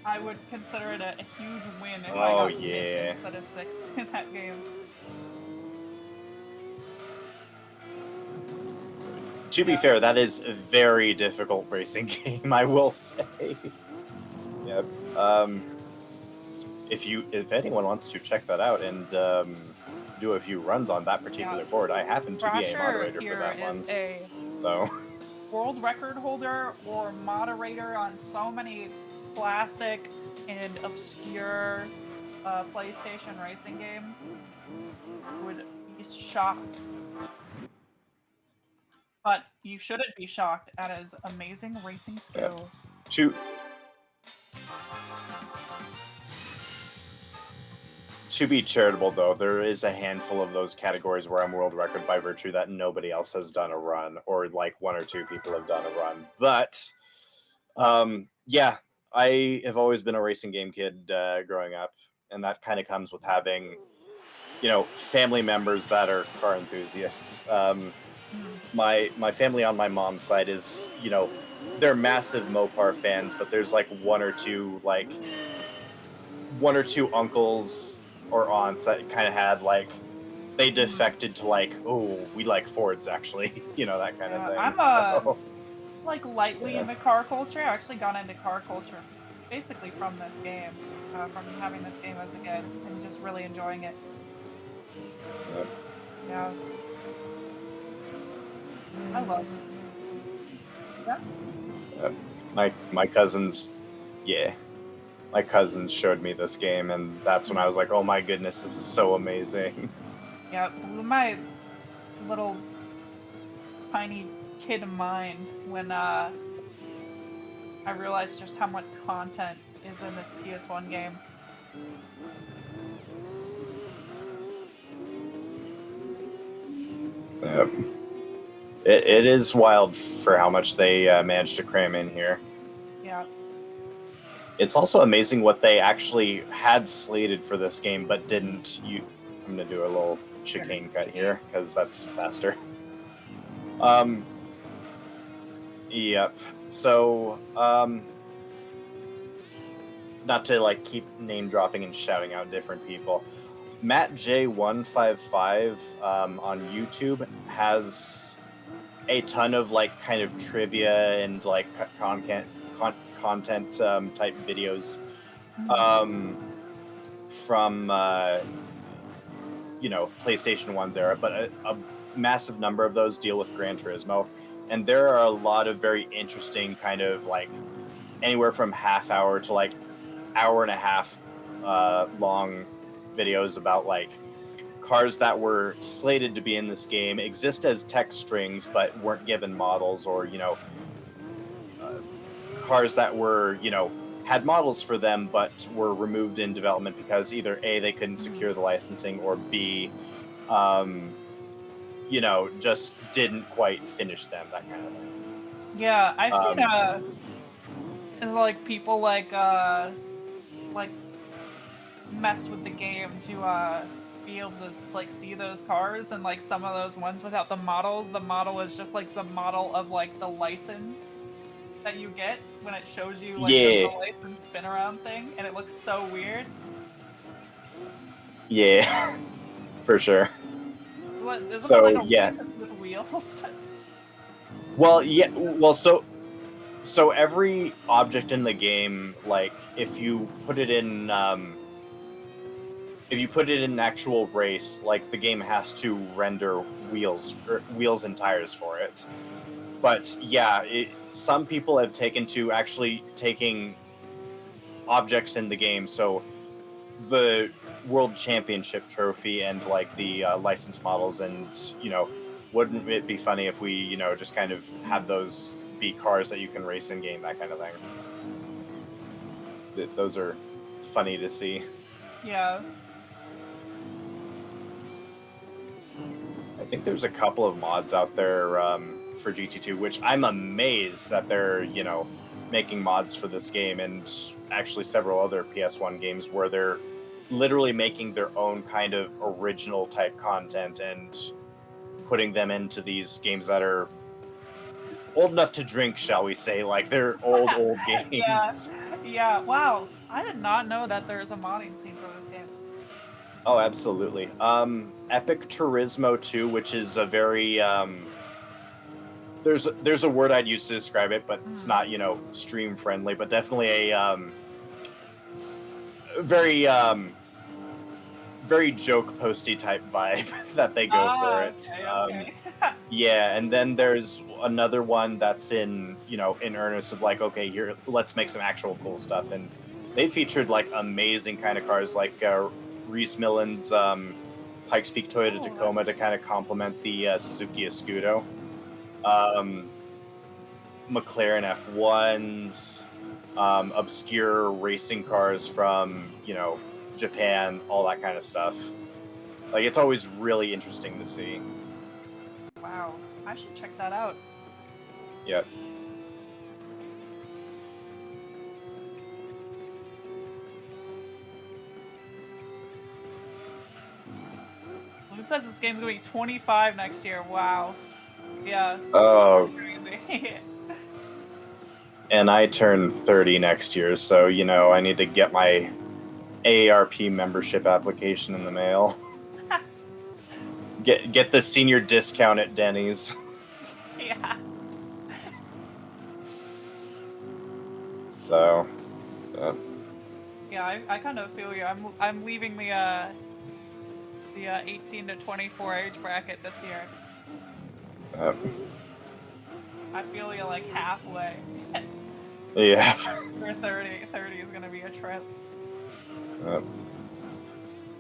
I would consider it a huge win if I Oh got 5th yeah. instead of 6th in that game. To be Yeah. fair, that is a very difficult racing game, I will say. Yep. If anyone wants to check that out and do a few runs on that particular Yeah. board, I happen to be a Thrasher moderator for here that is one. a So world record holder or moderator on so many classic and obscure PlayStation racing games. Would be shocked. But you shouldn't be shocked at his amazing racing yeah. skills. To to be charitable though, there is a handful of those categories where I'm world record by virtue that nobody else has done a run, or like one or two people have done a run. But yeah, I have always been a racing game kid growing up, and that kind of comes with having, family members that are car enthusiasts. Mm. My family on my mom's side is, they're massive Mopar fans, but there's like one or two uncles or aunts that kind of had like they Mm. defected to like, oh, we like Fords actually, that kind of Yeah, thing. I'm So like lightly yeah. into car culture. I actually got into car culture basically from this game, from having this game as a kid and just really enjoying it. Yeah. Yeah, I love. Yeah. Yeah. My cousins, yeah, my cousins showed me this game, and that's when I Mm. was like, oh my goodness, this is so amazing. Yeah, it blew my little tiny kid mind when I realized just how much content is in this PS1 game. Yep. It is wild for how much they managed to cram in here. Yeah. It's also amazing what they actually had slated for this game, but didn't. I'm gonna do a little chicane cut here because that's faster. Um, yep. So, not to like keep name dropping and shouting out different people. Matt J155 on YouTube has a ton of like kind of trivia and like content type videos Mm. from PlayStation 1's era, but a massive number of those deal with Gran Turismo, and there are a lot of very interesting kind of like anywhere from half hour to like hour and a half long videos about like cars that were slated to be in this game exist as text strings but weren't given models, or cars that were had models for them but were removed in development because either A, they couldn't Mm. secure the licensing, or B, um, just didn't quite finish them, that kind of thing. Yeah, I've seen um, like people like mess with the game to be able to like see those cars, and like some of those ones without the models, the model is just like the model of like the license that you get when it shows you like the yeah, license spin around thing, and it looks so weird. yeah. For sure. What, isn't it like So a yeah, license with wheels? well, yeah, well, so every object in the game, like if you put it in an actual race, like the game has to render wheels and tires for it. But yeah, some people have taken to actually taking objects in the game. So the world championship trophy and like the license models, and wouldn't it be funny if we just kind of have those be cars that you can race in game, that kind of thing. Those are funny to see. Yeah. I think there's a couple of mods out there for GT2, which I'm amazed that they're, making mods for this game, and actually several other PS1 games where they're literally making their own kind of original type content and putting them into these games that are old enough to drink, shall we say. Like, they're old Yeah. games. Yeah. Wow. I did not know that there's a modding scene for this game. Oh, absolutely. Epic Turismo 2, which is a very there's a word I'd use to describe it, but it's not, stream friendly, but definitely a very very joke posty type vibe that they go for it. Okay. Yeah, and then there's another one that's in earnest of like, okay, here, let's make some actual cool stuff, and they featured like amazing kind of cars like Reese Millen's Pikes Peak Toyota Tacoma to kind of complement the Suzuki Escudo. McLaren F1s, obscure racing cars from Japan, all that kind of stuff. Like, it's always really interesting to see. Wow, I should check that out. Yep. It says this game's gonna be 25 next year. Wow. Yeah. Oh. Crazy. And I turn 30 next year, so I need to get my AARP membership application in the mail. Get the senior discount at Denny's. Yeah. So. Yeah, I kind of feel you. I'm leaving the 18 to 24 age bracket this year. I feel you like halfway. Yeah. For 30 is gonna be a trip.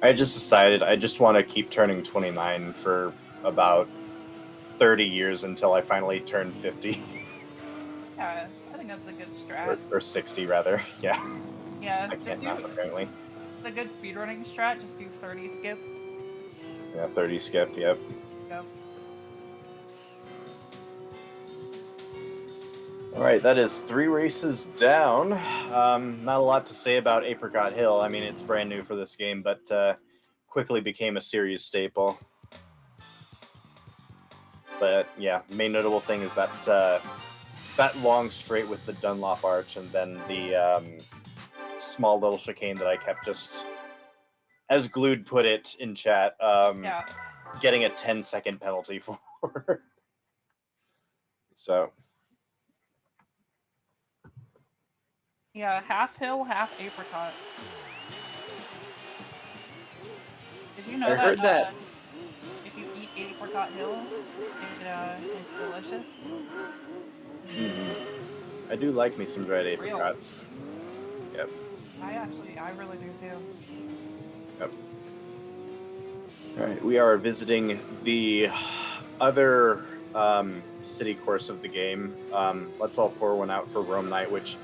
I just decided I just want to keep turning 29 for about 30 years until I finally turn 50. Yeah, I think that's a good strat. Or 60, rather. Yeah. Yeah, I can't math, apparently. It's a good speedrunning strat. Just do 30 skip. Yeah, 30 skip, yep. Yep. Alright, that is 3 races down. Not a lot to say about Apricot Hill. I mean, it's brand new for this game, but quickly became a series staple. But yeah, main notable thing is that that long straight with the Dunlop arch, and then the small little chicane that I kept just, as Glued put it in chat, getting a 10-second penalty for. So. Yeah, half hill, half apricot. Did you know heard that if you eat apricot hill, it's delicious? I do like me some dried apricots. Yep. I really do too. Yep. Alright, we are visiting the other city course of the game. Let's all pour one out for Rome Night, which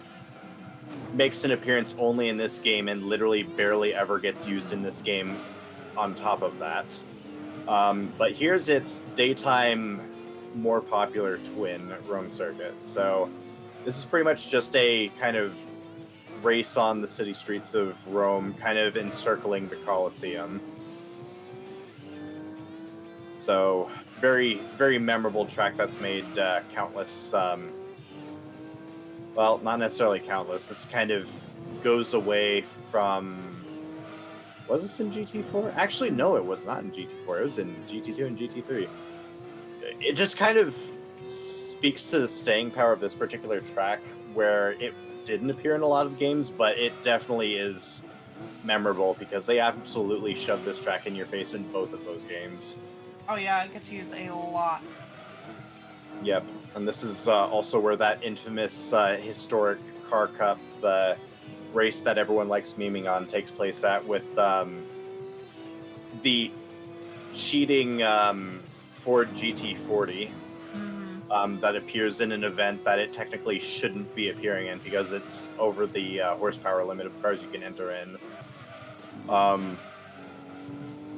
makes an appearance only in this game and literally barely ever gets used in this game on top of that. But here's its daytime, more popular twin, Rome Circuit. So this is pretty much just a kind of race on the city streets of Rome, kind of encircling the Colosseum. So very, very memorable track that's made countless, well, not necessarily countless. This kind of goes away from, was this in GT4? Actually, no, it was not in GT4. It was in GT2 and GT3. It just kind of speaks to the staying power of this particular track, where it didn't appear in a lot of games, but it definitely is memorable because they absolutely shoved this track in your face in both of those games. Oh yeah, it gets used a lot. Yep, and this is also where that infamous historic Car Cup race that everyone likes memeing on takes place at, with the cheating Ford GT40. that appears in an event that it technically shouldn't be appearing in because it's over the horsepower limit of cars you can enter in.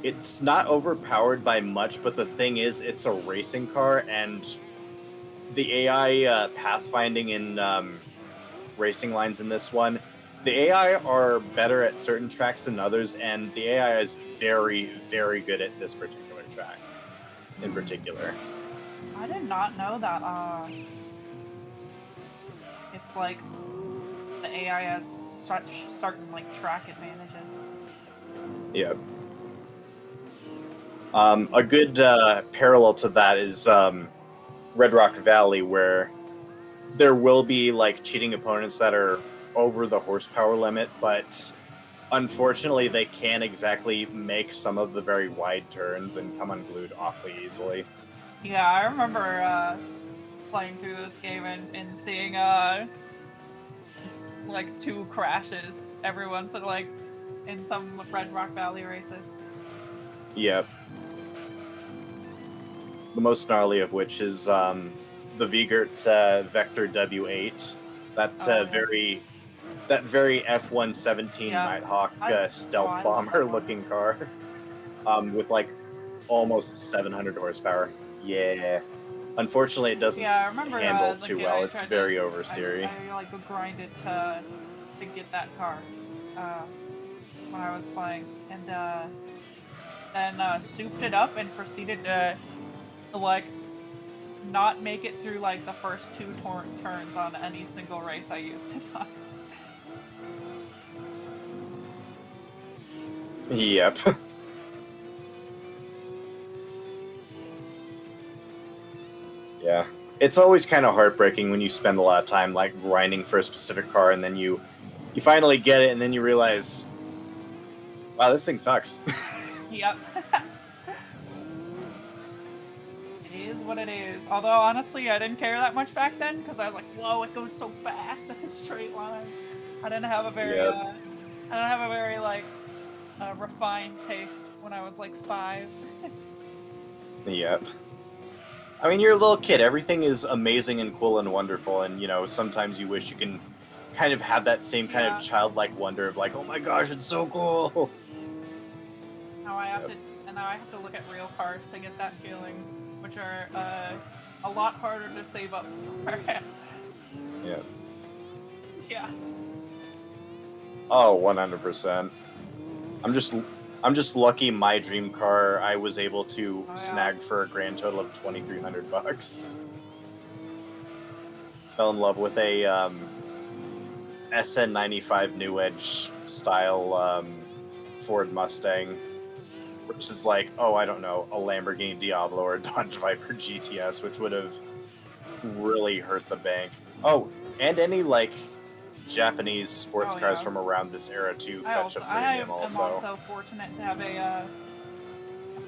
It's not overpowered by much, but the thing is, it's a racing car, and the AI pathfinding in racing lines in this one, the AI are better at certain tracks than others, and the AI is very, very good at this particular track in particular. I did not know that. It's like the AI has such certain like track advantages. Yeah. A good parallel to that is Red Rock Valley, where there will be like cheating opponents that are over the horsepower limit, but unfortunately they can't exactly make some of the very wide turns and come unglued awfully easily. Yeah, I remember playing through this game and seeing like 2 crashes every once in like in some Red Rock Valley races. Yep. The most gnarly of which is the Vigert Vector W8. That Oh yeah. very F-117 Yeah. Nighthawk stealth I love that bomber one. looking car with like almost 700 horsepower. Yeah. Unfortunately, it doesn't Yeah, I remember handle as a too kid well. I It's tried to very oversteery. I like grinded to get that car uh when I was playing and then souped it up and proceeded to like not make it through like the first 2 turns on any single race I used it on. Yep. Yeah. It's always kind of heartbreaking when you spend a lot of time like grinding for a specific car and then you finally get it and then you realize, wow, this thing sucks. Yep. It is what it is. Although honestly, I didn't care that much back then because I was like, "Whoa, it goes so fast in a straight line." I didn't have a very, Yep. I don't have a very like refined taste when I was like 5. Yep. I mean, you're a little kid. Everything is amazing and cool and wonderful, and sometimes you wish you can kind of have that same kind of Yeah. childlike wonder of like, oh my gosh, it's so cool. Now I have Yep. to, and now I have to look at real cars to get that feeling, which are a lot harder to save up for. Yeah. Yeah. Oh, 100%. I'm just lucky my dream car I was able to Oh yeah. snag for a grand total of $2,300. Fell in love with a SN95 New Edge style Ford Mustang versus like, oh, I don't know, a Lamborghini Diablo or a Dodge Viper GTS, which would have really hurt the bank. Oh, and any like Japanese sports Oh cars yeah. from around this era to fetch a I premium am also. also fortunate to have a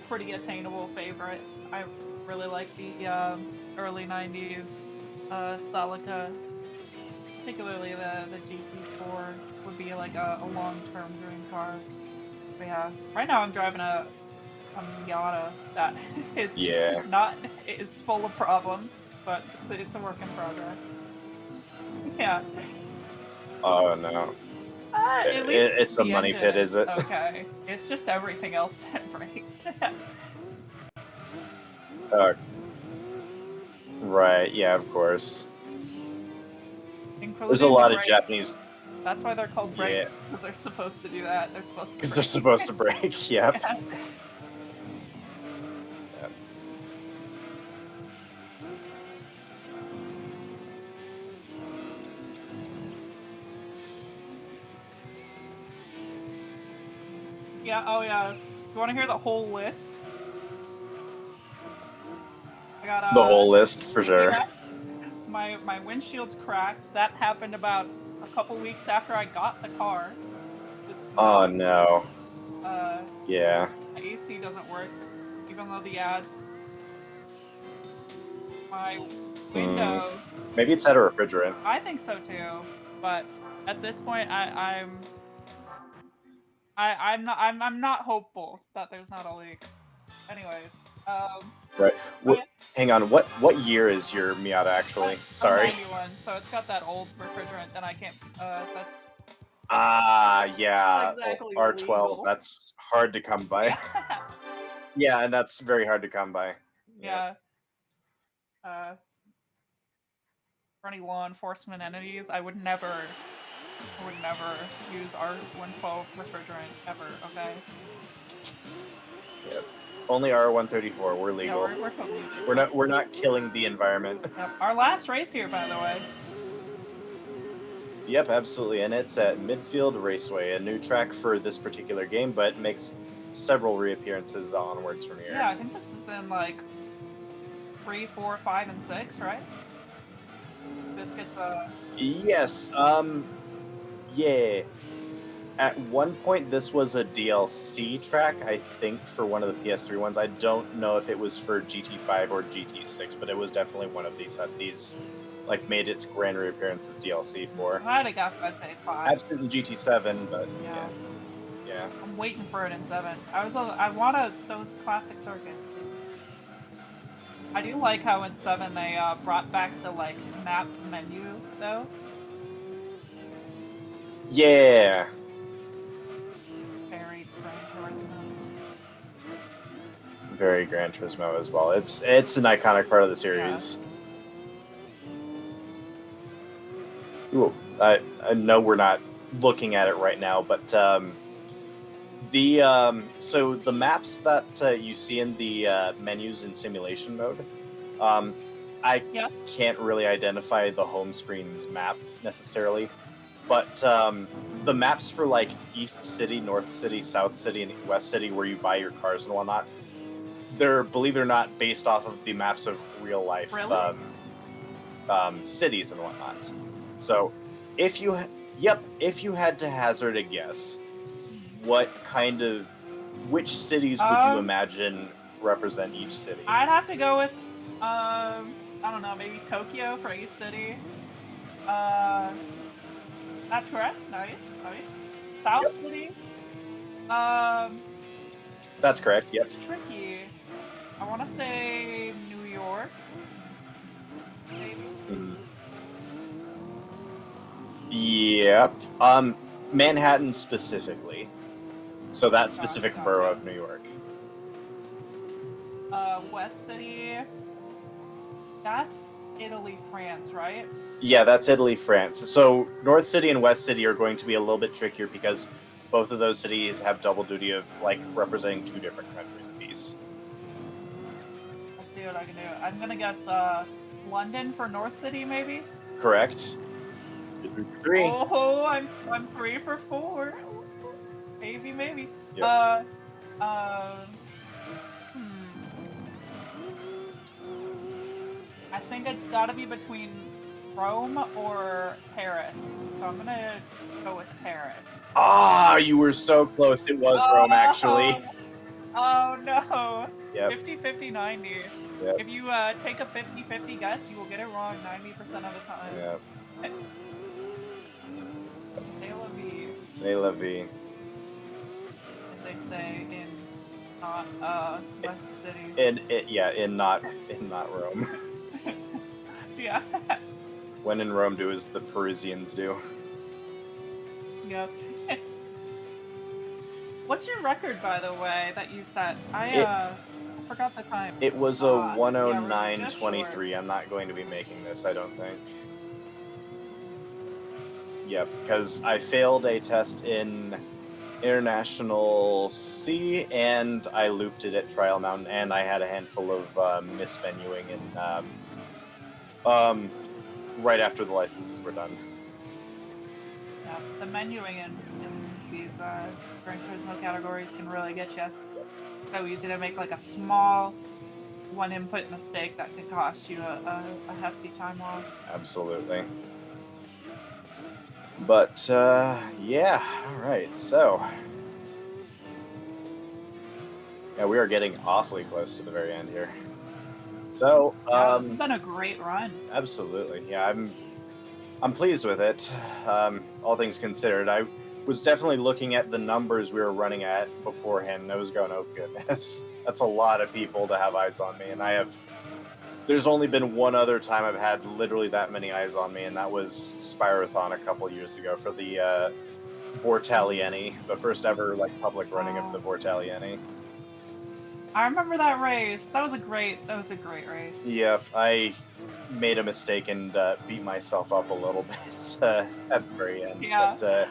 pretty attainable favorite. I really like the early '90s Celica, particularly the GT4 would be like a long-term dream car. But yeah, right now I'm driving a Miata that is Yeah. not is full of problems, but it's a work in progress. Yeah. Oh no. At least It's a the money engine pit, is is it? okay. It's just everything else that breaks. uh, right. Yeah, of course. There's a Including the lot of brakes. Japanese. That's why they're called Yeah, brakes, because they're supposed to do that. They're supposed to because they're brake. supposed to break. Yep. Yeah. Yep. Yeah. Oh yeah. You want to hear the whole list? I got The whole list for sure. yeah. My windshield's cracked. That happened about a couple weeks after I got the car. Just Oh not no. uh Yeah. my AC doesn't work, even though the ads. My Hmm. window. Maybe it's had a refrigerant. I think so too, but at this point, I'm not hopeful that there's not a leak. Anyways, Right. Oh yeah, Hang on. What year is your Miata actually? oh Sorry. 91. So it's got that old refrigerant, and I can't. That's Ah, not yeah. exactly R12. legal. That's hard to come by. Yeah, Yeah, and that's very hard to come by. Yep. yeah. Uh, for any law enforcement entities, I would never use R112 refrigerant ever. Okay. Yep. Only R134. We're Yeah, legal. we're totally We're legal. not. We're not killing the environment. Yep. Our last race here, by the way. Yep, absolutely. And it's at Midfield Raceway, a new track for this particular game, but makes several reappearances onwards from here. Yeah, I think this is in like 3, 4, 5, and 6, right? This gets Yes. Yeah. At one point, this was a DLC track, I think, for one of the PS3 ones. I don't know if it was for GT5 or GT6, but it was definitely one of these. Had these, like, made its grand reappearance as DLC for. If I had a guess, I'd say 5. Absolutely GT7, but Yeah. yeah. I'm waiting for it in 7. I want those classic circuits. I do like how in 7 they brought back the like map menu though. Yeah. Very Gran Turismo. Very Gran Turismo as well. It's an iconic part of the series. Yeah. Ooh, I know we're not looking at it right now, but so the maps that you see in the menus in simulation mode, I can't really identify the home screen's map necessarily, but the maps for like East City, North City, South City, and West City, where you buy your cars and whatnot, they're, believe it or not, based off of the maps of real life Really? cities and whatnot. So, if you had to hazard a guess, which cities would you imagine represent each city? I'd have to go with I don't know, maybe Tokyo for East City. That's correct. Nice. South City. That's correct. Yep. It's tricky. I want to say New York. Maybe. Mm-hmm. Yep. Manhattan specifically. So that specific borough of New York. West City. That's Italy, France, right? Yeah, that's Italy, France. So North City and West City are going to be a little bit trickier because both of those cities have double duty of like representing two different countries apiece. I'll see what I can do. I'm gonna guess London for North City, maybe. Correct. 3. Oh, I'm 3 for 4. Maybe. Yep. I think it's got to be between Rome or Paris. So I'm gonna go with Paris. Ah, you were so close. It was Rome, actually. Oh no. Yep. 50-50, 90. Yep. If you take a 50-50 guess, you will get it wrong 90% of the time. Yep. C'est la vie. C'est la vie. As they say in not West City. In not Rome. Yeah. When in Rome, do as the Parisians do. Yep. What's your record, by the way, that you set? I forgot the time. It was a 109.23. I'm not going to be making this, I don't think. Yep, because I failed a test in International C, and I looped it at Trial Mountain, and I had a handful of mismenuing and right after the licenses were done. Yeah, the menuing in these Gran Turismo categories can really get you. So easy to make like a small one input mistake that could cost you a hefty time loss. Absolutely. But yeah, all right. So yeah, we are getting awfully close to the very end here. So this has been a great run. Absolutely, yeah. I'm pleased with it. All things considered, was definitely looking at the numbers we were running at beforehand, and I was going, oh goodness, that's a lot of people to have eyes on me. And there's only been one other time I've had literally that many eyes on me, and that was Spirathon a couple years ago for the Vortalieni, the first ever like public running of the Vortalieni. I remember that race. That was a great race. Yep, I made a mistake and beat myself up a little bit at the very end. Yeah. But,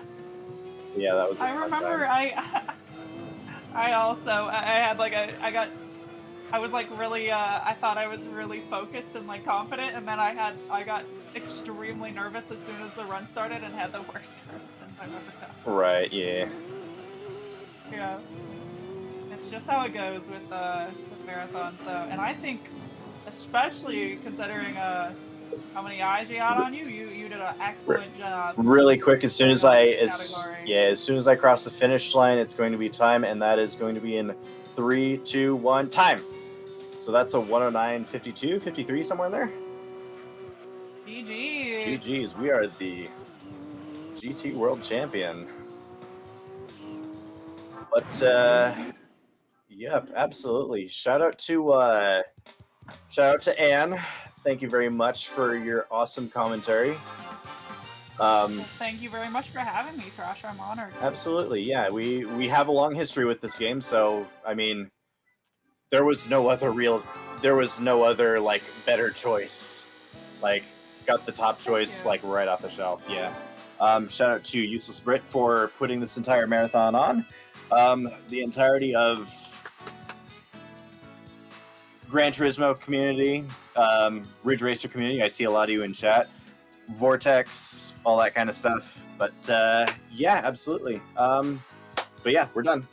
yeah, that was. I remember I also I had like I was like really I thought I was really focused and like confident, and then I got extremely nervous as soon as the run started and had the worst run since I've ever done. Right. Yeah. Yeah. It's just how it goes with marathons, though, and I think, especially considering how many eyes you had on you, you did an excellent job. Really quick, as soon as I cross the finish line, it's going to be time, and that is going to be in 3, 2, 1, time. So that's a 109.52, 53, somewhere in there. GG's. GG's. We are the GT World Champion. But yep, absolutely. Shout out to Anne. Thank you very much for your awesome commentary. Thank you very much for having me, Crash. I'm honored. Absolutely, yeah. We have a long history with this game, so I mean, there was no other like better choice. Like, got the top choice like right off the shelf. Yeah. Shout out to Useless Brit for putting this entire marathon on. The entirety of Gran Turismo community, Ridge Racer community. I see a lot of you in chat. Vortex, all that kind of stuff. But yeah, absolutely. But yeah, we're done.